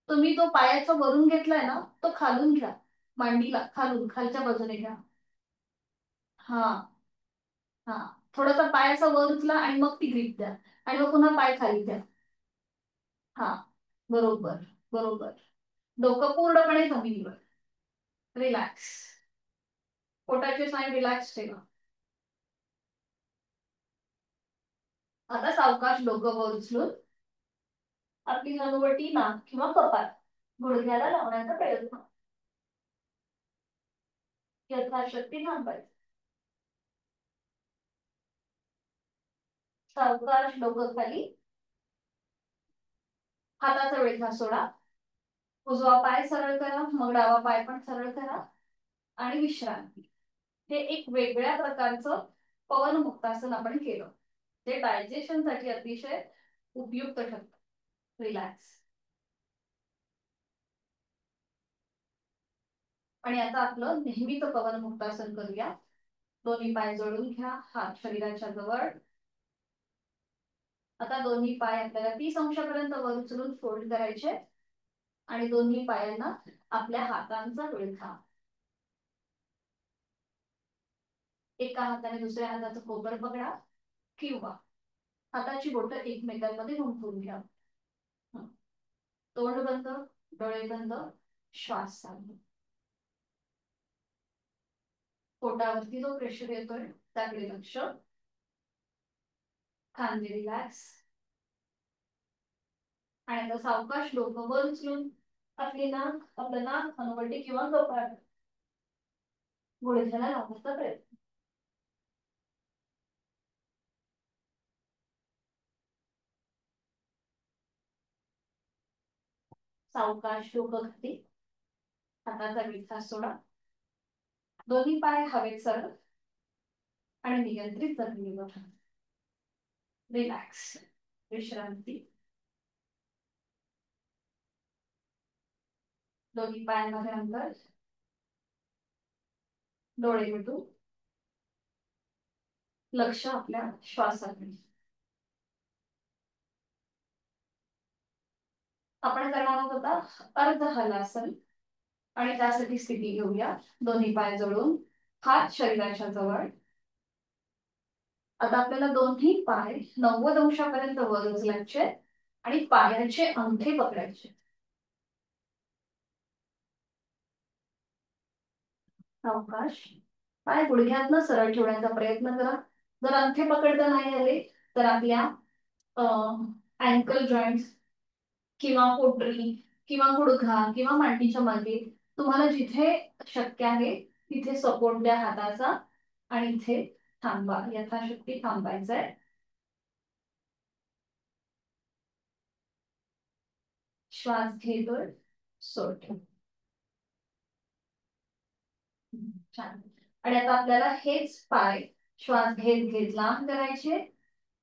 तुम्ही तो पायाचा वरून घेतलाय ना तो खालून घ्या. मांडीला खालून खालच्या बाजूने घ्या. हा हा. थोडासा पायाचा वर उचला आणि मग ती ग्रीप द्या आणि मग पुन्हा पाय खाली द्या. हा, बरोबर बरोबर. डोकं पूर्णपणे जमिनीवर. रिलॅक्स. पोटाचे स्नायू रिलॅक्स ठेवा. आता सावकाश डोकं वर उचलून आपली हनुवटी नाक किंवा कपाळ गुडघ्याला लावण्याचा प्रयत्न. यथाशक्ती थांबायचं. सावकाश डोकं खाली. हाताचा विळखा सोडा. उजवा पाय सरळ करा मग डावा पाय पण सरळ करा आणि विश्रांती. हे एक वेगळ्या प्रकारचं पवन मुक्तासन आपण केलं. ते डायजेशन साठी अतिशय उपयुक्त ठरतं. रिलॅक्स. आणि आता आपलं नेहमीचं पवन मुक्तासन करूया. दोन्ही पाय जोडून घ्या हात शरीराच्या जवळ. आता दोन्ही पाय आपल्याला 30 अंशापर्यंत वर उचलून फोल्ड करायचे आणि दोन्ही पायांना आपल्या हातांचा विळखा. एका हाताने दुसऱ्या हाताचं कोपर पकडा किंवा हाताची बोटं एकमेकांमध्ये गुंफून घ्या. तोंड बंद, डोळे बंद, श्वास चालू. पोटावरती जो प्रेशर येतोय त्याकडे लक्ष. खांदे रिलॅक्स. आणि आता सावकाश डोकं वर उचलून आपलं नाक हनुवटी किंवा कपाळ गुडघ्याला लावण्याचा प्रयत्न. सावकाश डोकं खाली. हाताचा विळखा सोडा. दोन्ही पाय हवेत सरळ आणि नियंत्रित जमिनीवर. रिलॅक्स. विश्रांती. दोन्ही पायांमध्ये अंतर. डोळे मिटू. लक्ष आपल्या श्वासाकडे. आपण करणार आहोत आता अर्ध हलासन आणि त्यासाठी स्थिती घेऊया. दोन्ही पाय जोडून हात शरीराच्या जवळ. आता आपल्याला दोन्ही पाय 90 अंशापर्यंत वर उचलायचे आणि पायाचे अंगठे पकडायचे. सावकाश पाय गुडघ्यातनं सरळ ठेवण्याचा प्रयत्न करा. जर अंगठे पकडता नाही आले तर आपल्या अँकल जॉईंट किंवा पोटरी किंवा गुडघा किंवा मांडीच्या मागे तुम्हाला जिथे शक्य आहे तिथे सपोर्ट द्या हाताचा आणि इथे थांबा. यथाशक्ती थांबायचंय. श्वास घेतोय सोडतो. छान. आणि आता आपल्याला हेच पाय श्वास घेत घेत लांब करायचे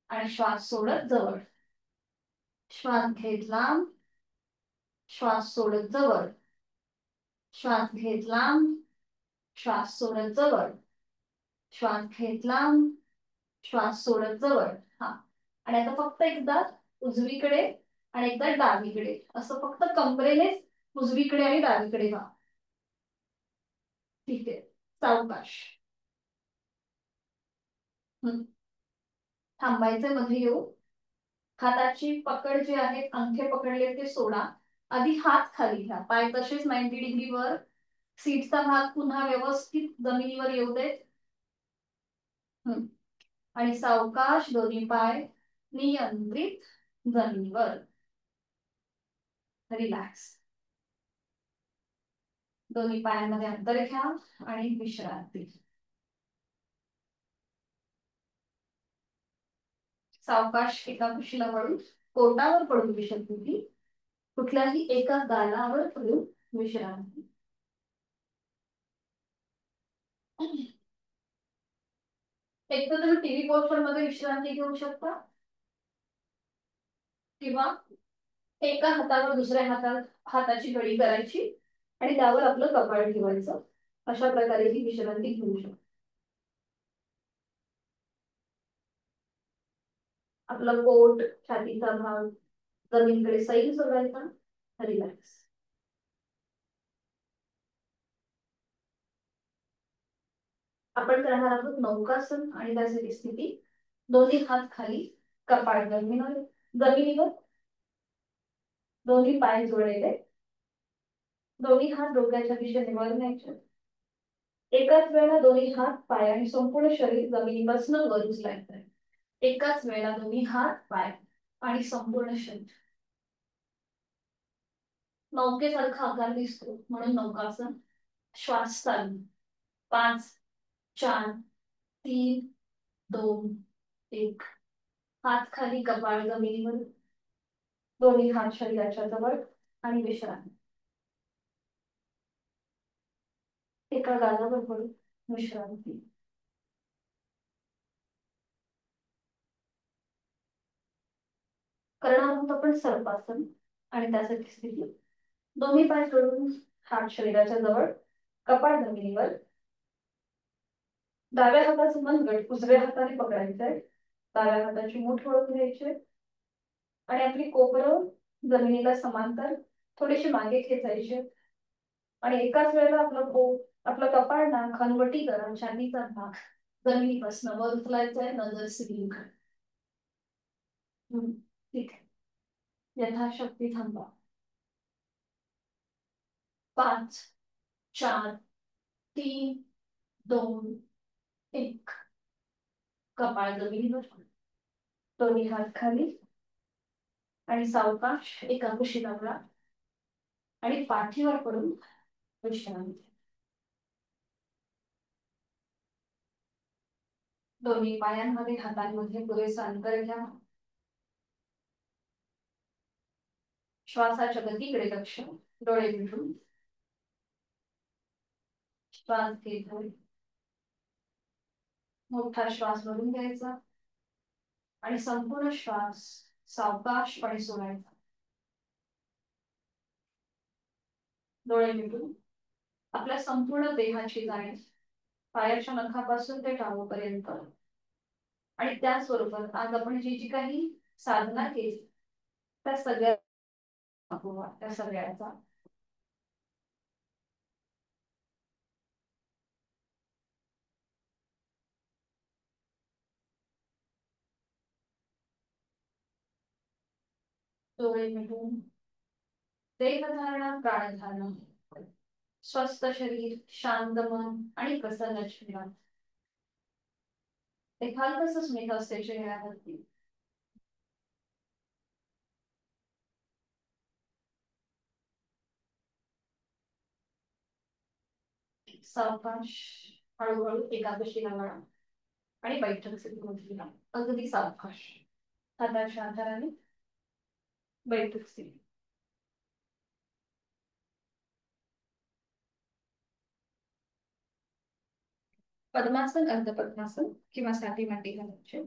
आणि श्वास सोडत जवळ. श्वास घेत लांब, श्वास सोडत जवळ. श्वास घेत लांब, श्वास सोडत जवळ. श्वास घेत लांब, श्वास सोडत जवळ. हा. आणि आता फक्त एकदा उजवीकडे आणि एकदा डावीकडे असं फक्त कमरेने उजवीकडे आणि डावीकडे व्हा. ठीक आहे. सावकाश. थांबायचे, मध्ये येऊ. हाताची पकड जी आहे, अंगठे पकडले ते सोडा. आधी हात खाली घ्या, पाय तसेच 90 डिग्री वर. सीटचा भाग पुन्हा व्यवस्थित जमिनीवर येऊ देत. आणि सावकाश दोन्ही पाय नियंत्रित जमिनीवर. रिलॅक्स. दोन्ही पायांमध्ये अंतर घ्या आणि विश्रांती. सावकाश एका कुशीला वळून पोटावर पडून विश्रांती. कुठल्याही एका गालावर पडून विश्रांती. एक तर तुम्ही टीव्ही पोस्टर मध्ये विश्रांती घेऊ शकता, किंवा एका हातावर दुसऱ्या हाताची घडी करायची आणि त्यावर आपलं कपाळ ठेवायचं. अशा प्रकारे ही विश्रांती घेऊ शकतो. आपलं पोट, छातीचा भाग जमिनीकडे सैल सोडायचा. रिलॅक्स. आपण करणार आहोत नौकासन आणि त्यासाठी स्थिती. दोन्ही हात खाली, कपाळ जमिनीवर. दोन्ही पाय जोडलेले. दोन्ही हात डोक्याच्या दिशेने वर न्यायचे. एकाच वेळेला दोन्ही हात, पाय आणि संपूर्ण शरीर जमिनीपासून वर उचलायचं. एकाच वेळेला दोन्ही हात, पाय आणि संपूर्ण शरीर. नौकेसारखा आकार दिसतो म्हणून नौकासन. श्वास चालू. 5, 4, 3, 2, 1. हात खाली, कपाळ जमिनीवर. दोन्ही हात शरीराच्या जवळ आणि विश्रांती. एका गालावर पडून विश्रांती. करणार आहोत आपण सर्पासन आणि त्यासाठी स्थिती. दोन्ही पाय जोडून हात शरीराच्या जवळ, कपाळ जमिनीवर. डाव्या हाताचं मनगट उजव्या हाताने पकडायचंय. डाव्या हाताची मूठ वळून घ्यायची आणि आपली कोपरं जमिनीला समांतर थोडीशी मागे खेचायची. आणि एकाच वेळेला आपलं कपाळ ना खनवटी करा, छातीचा भाग जमिनीपासून वर उचलायचंय. नजर सिलिंग. ठीक आहे. यथाशक्ती थांबा. 5, 4, 3, 2, 1. कपाळ जमिनीवर. दोन्ही हात खाली आणि सावकाश एका कुशीला वळा आणि पाठीवर पडून विश्रांती. दोन्ही पायांमध्ये, हातांमध्ये पुरेसं अंतर घ्या. श्वासाच्या गतीकडे लक्ष. डोळे मिटून श्वास घेत मोठा श्वास भरून घ्यायचा आणि संपूर्ण श्वास सावकाशपणे सोडायचा. डोळे मिटून आपल्या संपूर्ण देहाची जाणीव, पायाच्या नखापासून ते टाळूपर्यंत. आणि त्याचबरोबर आज आपण जी जी काही साधना केली त्या सगळ्याचा डोळे मिटून देहधारणा, प्राणधारणा, स्वस्थ शरीर, शांत मन आणि प्रसन्न चेहरा. एक हलकसं स्मित असते चेहऱ्यावरती. सावकाश हळूहळू एकादशीला वळा आणि बैठक स्थिती. अगदी सावकाश हाताच्या आधाराने बैठक स्थिती. पद्मासन, अर्ध पद्मासन किंवा साठी मांडी घालायचे.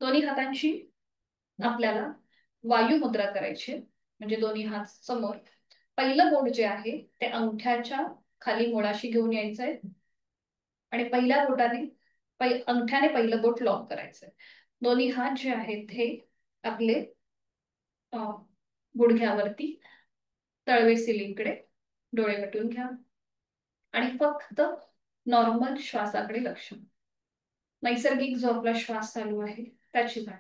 दोन्ही हातांची आपल्याला वायू मुद्रा करायची आहे. म्हणजे दोन्ही हात समोर. पहिलं बोट जे आहे ते अंगठ्याच्या खाली मुळाशी घेऊन यायचंय आणि पहिल्या बोटाने अंगठ्याने पहिलं बोट लॉक करायचंय. दोन्ही हात जे आहेत हे आपले गुडघ्यावरती, तळवे सिलिंगकडे, डोळे मिटून घ्या आणि फक्त नॉर्मल श्वासाकडे लक्ष. नैसर्गिक जो आपला श्वास चालू आहे त्याची जाण.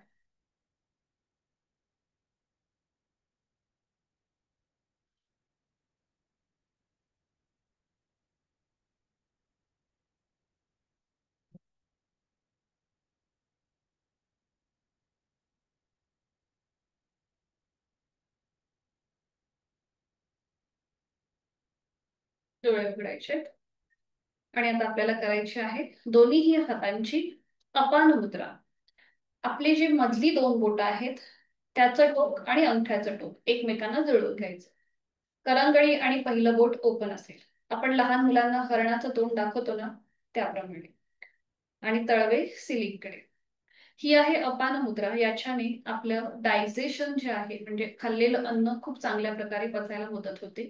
डोळे उघडायचे आणि आता आपल्याला करायची आहे दोन्हीही हातांची अपान मुद्रा. आपली जी मधली दोन बोटं आहेत त्याचं टोक आणि अंगठ्याचं टोक एकमेकांना जुळवून घ्यायचं. करंगळी आणि पहिलं बोट ओपन असेल. आपण लहान मुलांना हरणाचं तोंड दाखवतो ना त्याप्रमाणे. आणि तळवे सिलिंगकडे. ही आहे अपान मुद्रा. याच्याने आपलं डायजेशन जे आहे म्हणजे खाल्लेलं अन्न खूप चांगल्या प्रकारे पचायला मदत होते.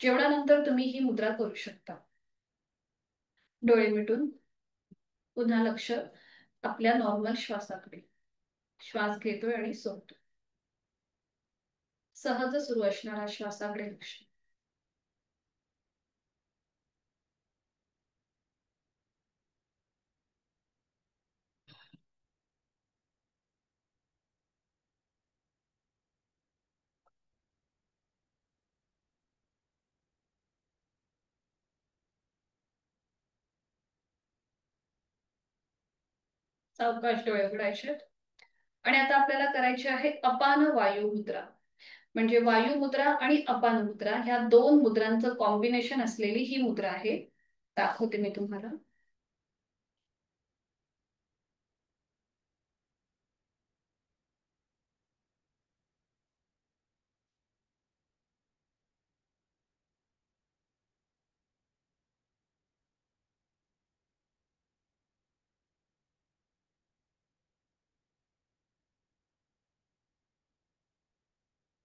जेवणानंतर तुम्ही ही मुद्रा करू शकता. डोळे मिटून पुन्हा लक्ष आपल्या नॉर्मल श्वासाकडे. श्वास घेतोय आणि सोडतो. सहज सुरू असणाऱ्या श्वासाकडे लक्ष. सावकाश डोळे उघडायचे आणि आता आपल्याला करायची आहे अपान वायू मुद्रा. म्हणजे वायू मुद्रा आणि अपान मुद्रा ह्या दोन मुद्रांचं कॉम्बिनेशन असलेली ही मुद्रा आहे. दाखवते मी तुम्हाला.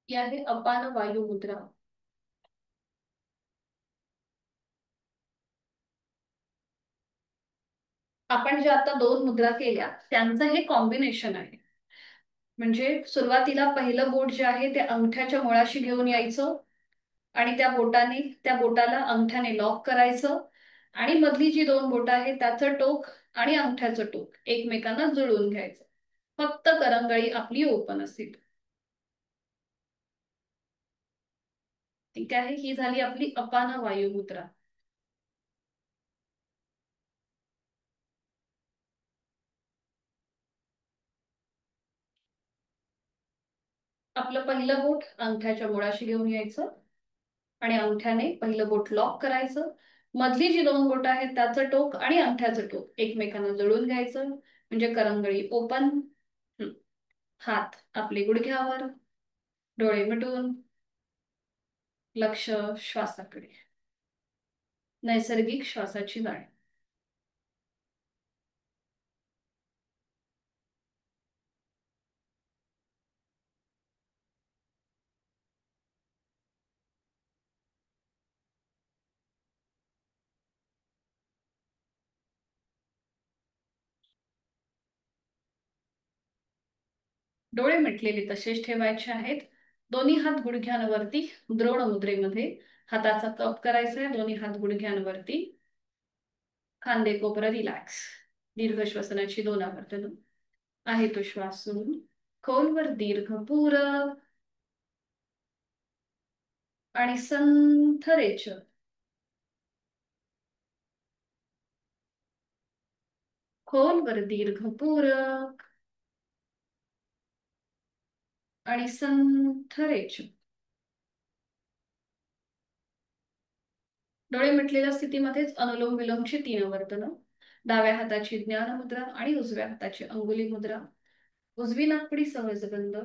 ही आहे अपान वायू मुद्रा. आपण ज्या आता दोन मुद्रा केल्या त्यांचं हे कॉम्बिनेशन आहे. म्हणजे सुरुवातीला पहिलं बोट जे आहे ते अंगठ्याच्या मुळाशी घेऊन यायचं आणि त्या बोटाला अंगठ्याने लॉक करायचं आणि मधली जी दोन बोटं आहेत त्याचं टोक आणि अंगठ्याचं टोक एकमेकांना जुळवून घ्यायचं. फक्त करंगळी आपली ओपन असेल. ठीक आहे. ही झाली आपली अपान वायू मुद्रा. आपलं पहिलं बोट अंगठ्याच्या मुळाशी घेऊन यायचं आणि अंगठ्याने पहिलं बोट लॉक करायचं. मधली जी दोन बोट आहेत त्याचं टोक आणि अंगठ्याचं टोक एकमेकांना जुळवून घ्यायचं. म्हणजे करंगळी ओपन. हात आपले गुडघ्यावर, डोळे मिटून लक्ष श्वासाकडे. नैसर्गिक श्वासाची जाणीव. डोळे मिटलेले तसेच ठेवायचे आहेत. दोन्ही हात गुडघ्यांवरती द्रोण मुद्रेमध्ये. हाताचा कप करायचा आहे. दोन्ही हात गुडघ्यांवरती. खांदे कोपरा रिलॅक्स. दीर्घ श्वसनाची 2 आवर्तन. आहे तो श्वास सोडून खोलवर दीर्घ पूरक आणि संथ रेचक. खोलवर दीर्घ पूरक आणि संथ रेचक. डोळे मिटलेल्या स्थितीमध्येच अनुलोम विलोमची 3 आवर्तनं. डाव्या हाताची ज्ञान मुद्रा आणि उजव्या हाताची अंगुली मुद्रा. उजवी नाकपुडी सहज बंद.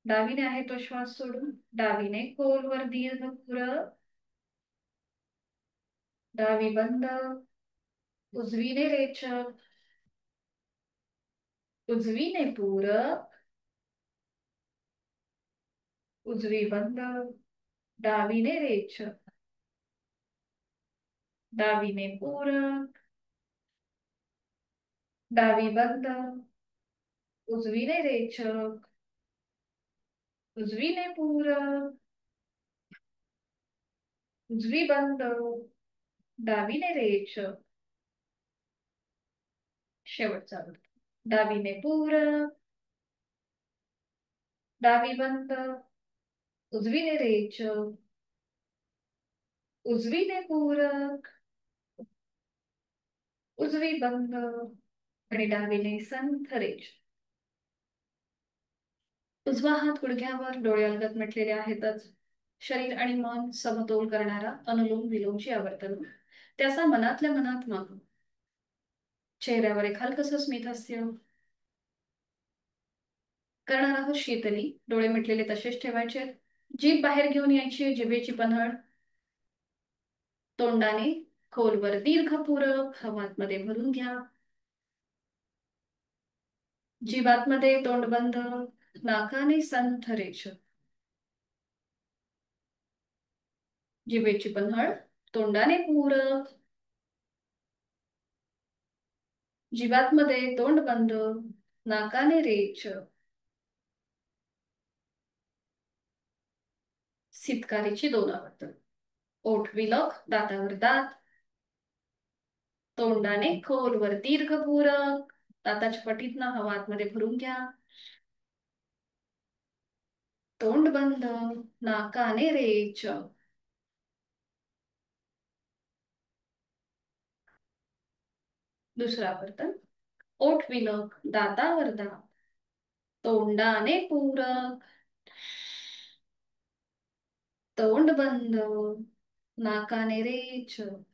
डावीने आहे तो श्वास सोडून. डावीने खोलवर दीर्घ पूरक. डावी बंद. उजवीने रेचक. उजवीने पूरक, उजवी बंद, डावीने रेचक, डावीने पूरक, डावी बंद, उजवीने रेचक, उजवीने पूरक, उजवी बंद, डावीने रेचक, शेवटचा वृत्त. डावीने पूरक, डावी बंद, उजवीने रेचक, उजवीने पूरक, उजवी बंद आणि डावीने संथ रेचक. उजवा हात गुडघ्यावर, डोळे अलगद मिटलेले आहेतच. शरीर आणि मन समतोल करणारा अनुलोम विलोमची आवर्तन. त्याचा मनातल्या मनात मग चेहऱ्यावर एक हलकसं स्मित हास्य. करणार आहोत शीतली. डोळे मिटलेले तसेच ठेवायचे. जीभ बाहेर घेऊन यायची, जिभेची पन्हड तोंडाने खोलवर दीर्घ पूरक हवातमध्ये भरून घ्या. जीभ आतमध्ये, तोंड बंद, नाकाने संथ रेचक. जिभेची पन्हड तोंडाने पूरक, जिभातमध्ये, तोंड बंद, नाकाने रेचक. सितकारीची दोन आवर्तन. ओठ विलक, दातावर दात, तोंडाने खोलवर दीर्घ पूरक, दाताच्या पटीतनं हवा आतमध्ये भरून घ्या. तोंड बंद, नाकाने रेचक. दुसरं आवर्तन. ओठ विलक, दातावर दात, तोंडाने पूरक, तोंड बंद, नाकाने रेचक.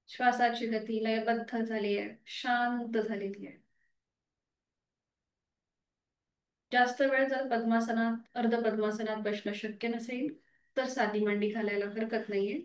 श्वासाची गती लयबद्ध झाली आहे, शांत झालेली आहे. जास्त वेळ जर पद्मासनात, अर्ध पद्मासनात बसणं शक्य नसेल तर साधी मांडी घालायला हरकत नाहीये.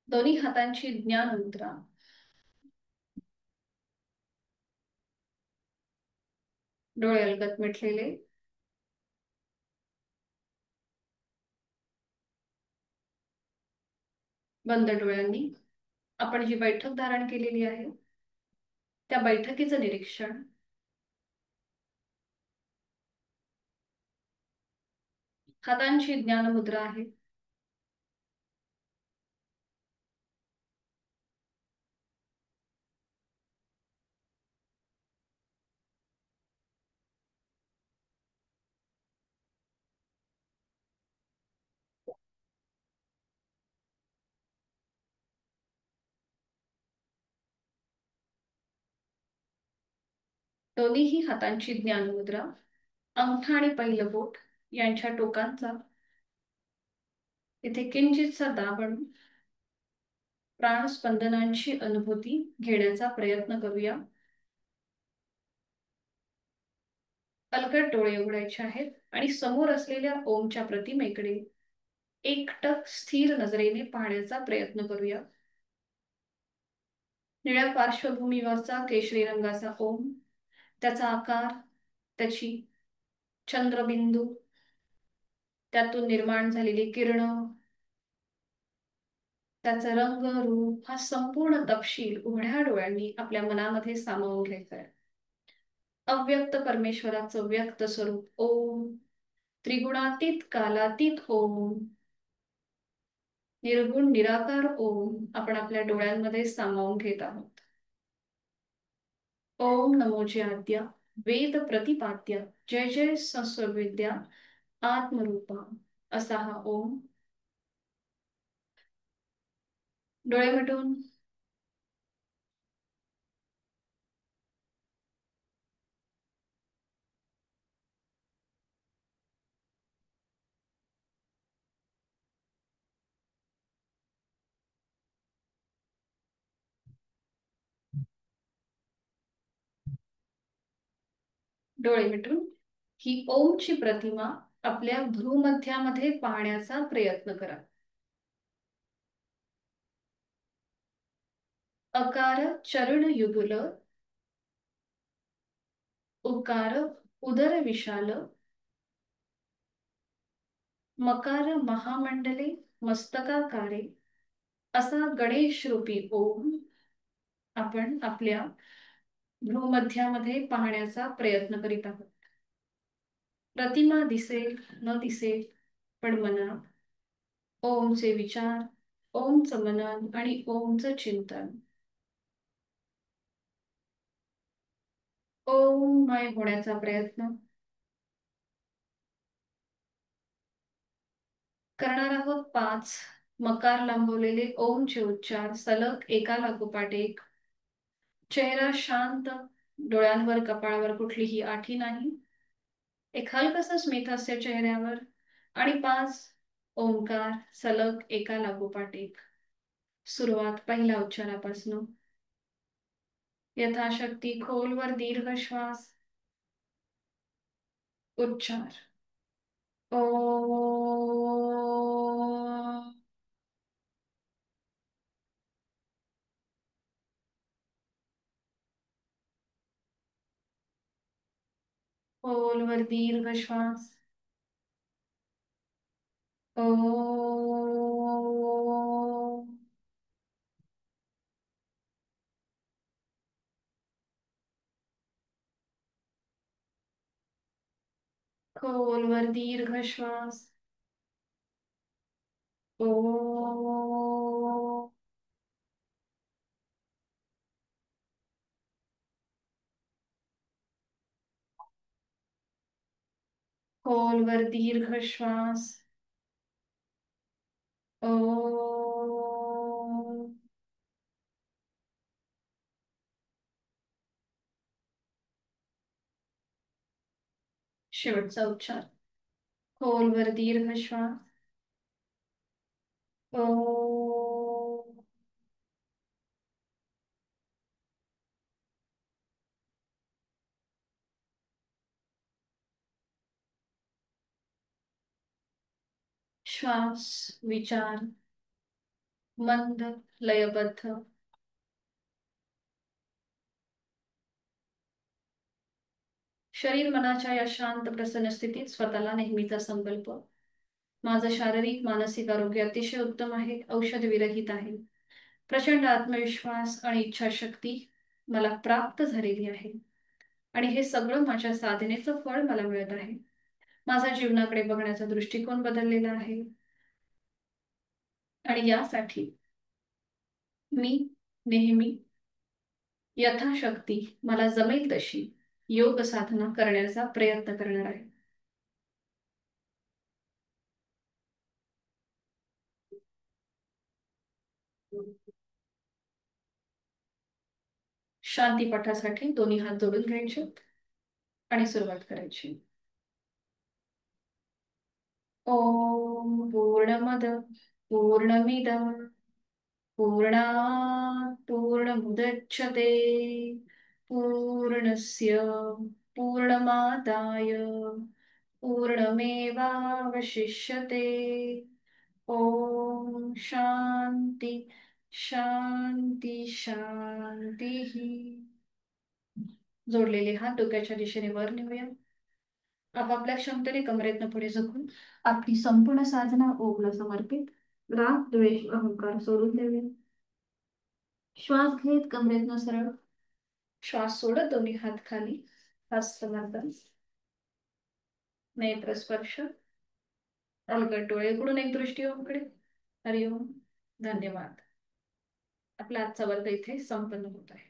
दोन्ही हातांची ज्ञान मुद्रा. डोळे अलगद मिटलेले. बंद डोळ्यांनी आपण जी बैठक धारण केलेली आहे त्या बैठकीचं निरीक्षण. हातांची ज्ञान मुद्रा आहे. दोन्हीही हातांची ज्ञान मुद्रा अंगठा आणि पहिलं बोट यांच्या टोकांचा इथे किंचितसा दाब आणून प्राणस्पंदनांची अनुभूती घेण्याचा प्रयत्न करूया. अलगद डोळे उघडायचे आहेत आणि समोर असलेल्या ओमच्या प्रतिमेकडे एकटक स्थिर नजरेने पाहण्याचा प्रयत्न करूया. निळ्या पार्श्वभूमीवरचा केशरी रंगाचा ओम, त्याचा आकार, त्याची चंद्रबिंदू, त्यातून निर्माण झालेली किरण, त्याचं रंग रूप हा संपूर्ण तपशील उघड्या डोळ्यांनी आपल्या मनामध्ये सामावून घ्यायचा आहे. अव्यक्त परमेश्वराचं व्यक्त स्वरूप ओम, त्रिगुणातीत कालातीत ओम, निर्गुण निराकार ओम आपण आपल्या डोळ्यांमध्ये सामावून घेत आहोत. ओम नमोचे आद्या वेद प्रतिपाद्य जय जय संस्विद्या आत्मरूपा असा हा ओम. डोळे मिटून डोळे मिटून ही ओमची प्रतिमा आपल्या भ्रूमध्यामध्ये पाहण्याचा प्रयत्न करा. अकार चरणयुगल, उकार उदर विशाल, मकार महामंडले मस्तकाकारे, असा गणेश रूपी ओम आपण आपल्या भ्रूमध्यामध्ये पाहण्याचा प्रयत्न करीत आहोत. प्रतिमा दिसेल न दिसेल, पण मनात ओमचे विचार, ओमचं मनन आणि ओमचं चिंतन, ओममय होण्याचा प्रयत्न करणार आहोत. 5 मकार लांबवलेले ओमचे उच्चार सलग एका लागोपाठ एक. चेहरा शांत, डोळ्यांवर कपाळावर कुठलीही आठी नाही, एक हलकसं स्मितहास्य चेहऱ्यावर, आणि 5 ओंकार सलग एका लागोपाठ एक. सुरुवात पहिल्या उच्चारापासून. यथाशक्ती खोलवर दीर्घ श्वास. उच्चार ओ. खोलवर दीर्घ श्वास. ओ. खोलवर दीर्घ श्वास. ओ. खोलवर दीर्घ श्वास. ओ. शेवटचा उच्चार. खोलवर दीर्घ श्वास. ओ. श्वास, विचार मंद, लयबद्ध. शरीर मनाच्या या शांत प्रसन्न स्थितीत स्वतःला नेहमीचा संकल्प. माझं शारीरिक मानसिक आरोग्य अतिशय उत्तम आहे, औषध विरहित आहे. प्रचंड आत्मविश्वास आणि इच्छाशक्ती मला प्राप्त झालेली आहे, आणि हे सगळं माझ्या साधनेचं फळ मला मिळत आहे. माझा जीवनाकडे बघण्याचा दृष्टिकोन बदललेला आहे, आणि यासाठी मी नेहमी यथाशक्ती मला जमेल तशी योग साधना करण्याचा प्रयत्न करणार आहे. शांतीपाठासाठी दोन्ही हात जोडून घ्यायचे आणि सुरुवात करायची. ओम पूर्णमद पूर्णमिदम पूर्णात् पूर्णमुदच्यते पूर्णस्य पूर्णमादाय पूर्णमेवावशिष्यते. ओम शांती शांती शांती. जोडलेले हात डोक्याच्या दिशेने वर नेऊया. आपापल्या क्षमतेने कमरेतनं पुढे झुकून आपली संपूर्ण साधना ओमला समर्पित. राग, द्वेष, अहंकार सोडून देऊया. श्वास घेत कमरेतनं सरळ, श्वास सोडत दोन्ही हात खाली, हस्तमर्दन, नेत्र स्पर्श, अलगद डोळे उघडून एक दृष्टी ओमकडे. हरिओम. धन्यवाद. आपला आजचा वर्ग इथे संपन्न होत आहे.